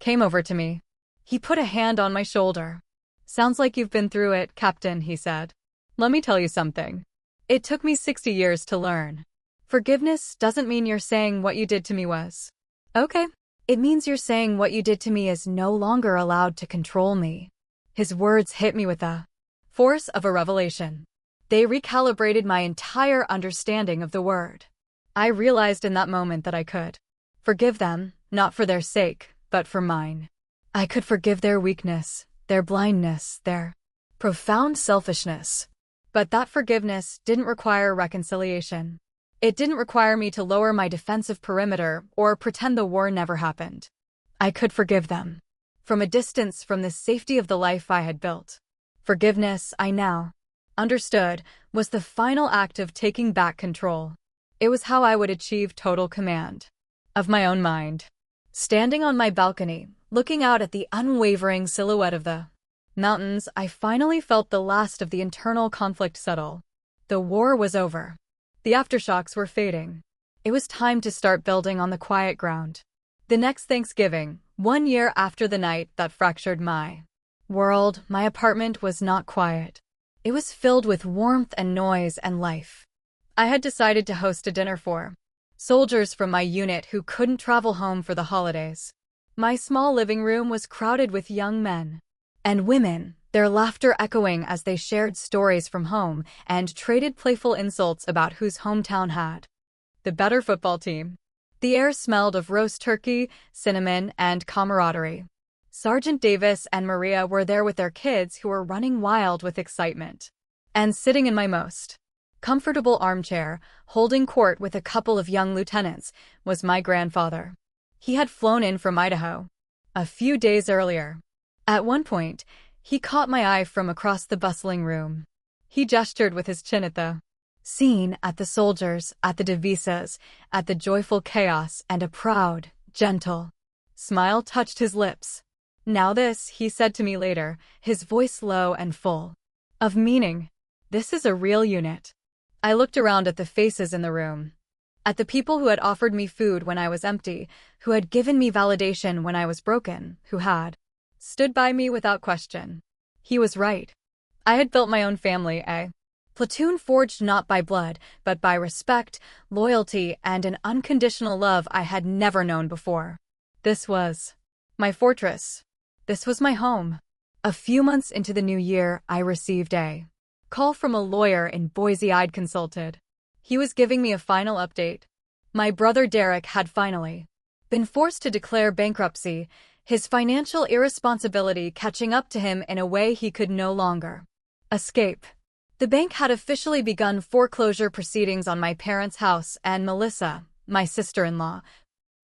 Speaker 1: came over to me. He put a hand on my shoulder. "Sounds like you've been through it, Captain," he said. "Let me tell you something. It took me 60 years to learn. Forgiveness doesn't mean you're saying what you did to me was okay. It means you're saying what you did to me is no longer allowed to control me." His words hit me with the force of a revelation. They recalibrated my entire understanding of the word. I realized in that moment that I could forgive them, not for their sake, but for mine. I could forgive their weakness, their blindness, their profound selfishness. But that forgiveness didn't require reconciliation. It didn't require me to lower my defensive perimeter or pretend the war never happened. I could forgive them from a distance, from the safety of the life I had built. Forgiveness, I now understood, was the final act of taking back control. It was how I would achieve total command of my own mind. Standing on my balcony, looking out at the unwavering silhouette of the mountains, I finally felt the last of the internal conflict settle. The war was over. The aftershocks were fading. It was time to start building on the quiet ground. The next Thanksgiving, 1 year after the night that fractured my world, my apartment was not quiet. It was filled with warmth and noise and life. I had decided to host a dinner for soldiers from my unit who couldn't travel home for the holidays. My small living room was crowded with young men and women, their laughter echoing as they shared stories from home and traded playful insults about whose hometown had the better football team. The air smelled of roast turkey, cinnamon, and camaraderie. Sergeant Davis and Maria were there with their kids who were running wild with excitement. And sitting in my most comfortable armchair, holding court with a couple of young lieutenants, was my grandfather. He had flown in from Idaho a few days earlier. At one point, he caught my eye from across the bustling room. He gestured with his chin at the scene, at the soldiers, at the divisas, at the joyful chaos, and a proud, gentle smile touched his lips. "Now this," he said to me later, his voice low and full of meaning, "this is a real unit." I looked around at the faces in the room, at the people who had offered me food when I was empty, who had given me validation when I was broken, who had stood by me without question. He was right. I had built my own family, a platoon forged not by blood, but by respect, loyalty, and an unconditional love I had never known before. This was my fortress. This was my home. A few months into the new year, I received a call from a lawyer in Boise I'd consulted He was giving me a final update. My brother Derek had finally been forced to declare bankruptcy, his financial irresponsibility catching up to him in a way he could no longer escape. The bank had officially begun foreclosure proceedings on my parents' house, and Melissa, my sister-in-law,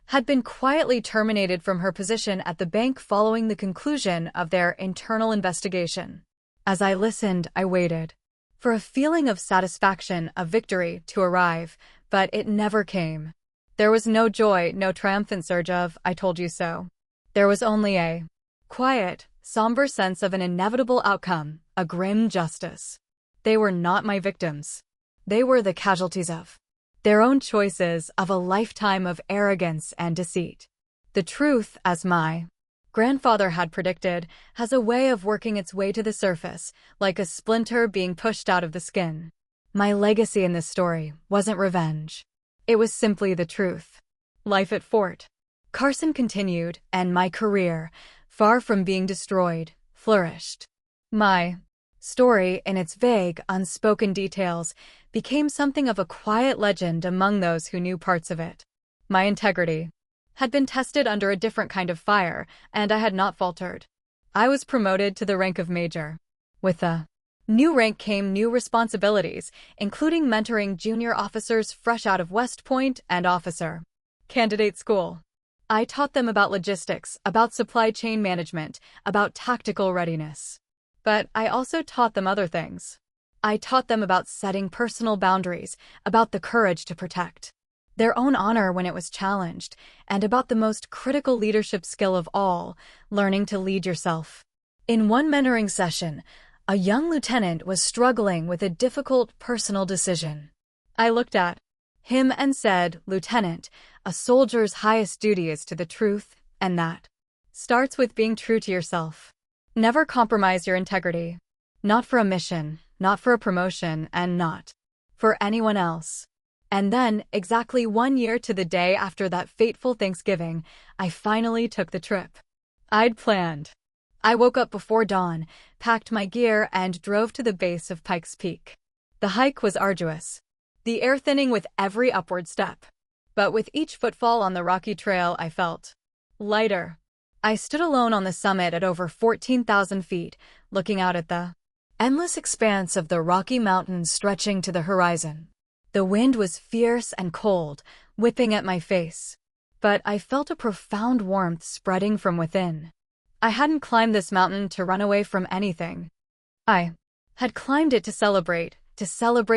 Speaker 1: had been quietly terminated from her position at the bank following the conclusion of their internal investigation. As I listened, I waited for a feeling of satisfaction, of victory, to arrive, but it never came. There was no joy, no triumphant surge of, "I told you so." There was only a quiet, somber sense of an inevitable outcome, a grim justice. They were not my victims. They were the casualties of their own choices, of a lifetime of arrogance and deceit. The truth, as my grandfather had predicted, has a way of working its way to the surface, like a splinter being pushed out of the skin. My legacy in this story wasn't revenge. It was simply the truth. Life at Fort Carson continued, and my career, far from being destroyed, flourished. My story, in its vague, unspoken details, became something of a quiet legend among those who knew parts of it. My integrity had been tested under a different kind of fire, and I had not faltered. I was promoted to the rank of major. With the new rank came new responsibilities, including mentoring junior officers fresh out of West Point and officer candidate school. I taught them about logistics, about supply chain management, about tactical readiness. But I also taught them other things. I taught them about setting personal boundaries, about the courage to protect their own honor when it was challenged, and about the most critical leadership skill of all, learning to lead yourself. In one mentoring session, a young lieutenant was struggling with a difficult personal decision. I looked at him and said, "Lieutenant, a soldier's highest duty is to the truth, and that starts with being true to yourself. Never compromise your integrity. Not for a mission, not for a promotion, and not for anyone else." And then, exactly 1 year to the day after that fateful Thanksgiving, I finally took the trip I'd planned. I woke up before dawn, packed my gear, and drove to the base of Pikes Peak. The hike was arduous, the air thinning with every upward step. But with each footfall on the rocky trail, I felt lighter. I stood alone on the summit at over 14,000 feet, looking out at the endless expanse of the Rocky Mountains stretching to the horizon. The wind was fierce and cold, whipping at my face. But I felt a profound warmth spreading from within. I hadn't climbed this mountain to run away from anything. I had climbed it to celebrate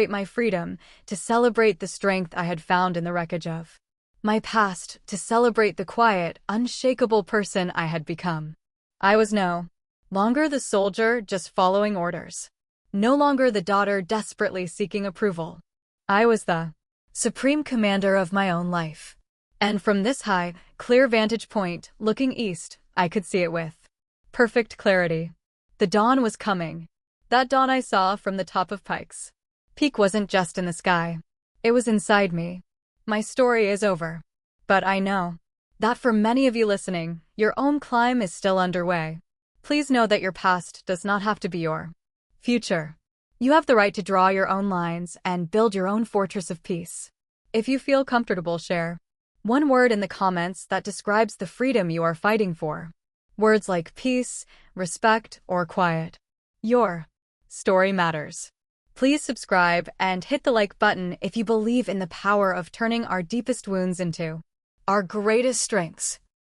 Speaker 1: my freedom, to celebrate the strength I had found in the wreckage of my past, to celebrate the quiet, unshakable person I had become. I was no longer the soldier just following orders. No longer the daughter desperately seeking approval. I was the supreme commander of my own life. And from this high, clear vantage point, looking east, I could see it with perfect clarity. The dawn was coming. That dawn I saw from the top of Pikes Peak wasn't just in the sky. It was inside me. My story is over. But I know that for many of you listening, your own climb is still underway. Please know that your past does not have to be your future. You have the right to draw your own lines and build your own fortress of peace. If you feel comfortable, share one word in the comments that describes the freedom you are fighting for. Words like peace, respect, or quiet. Your story matters. Please subscribe and hit the like button if you believe in the power of turning our deepest wounds into our greatest strengths.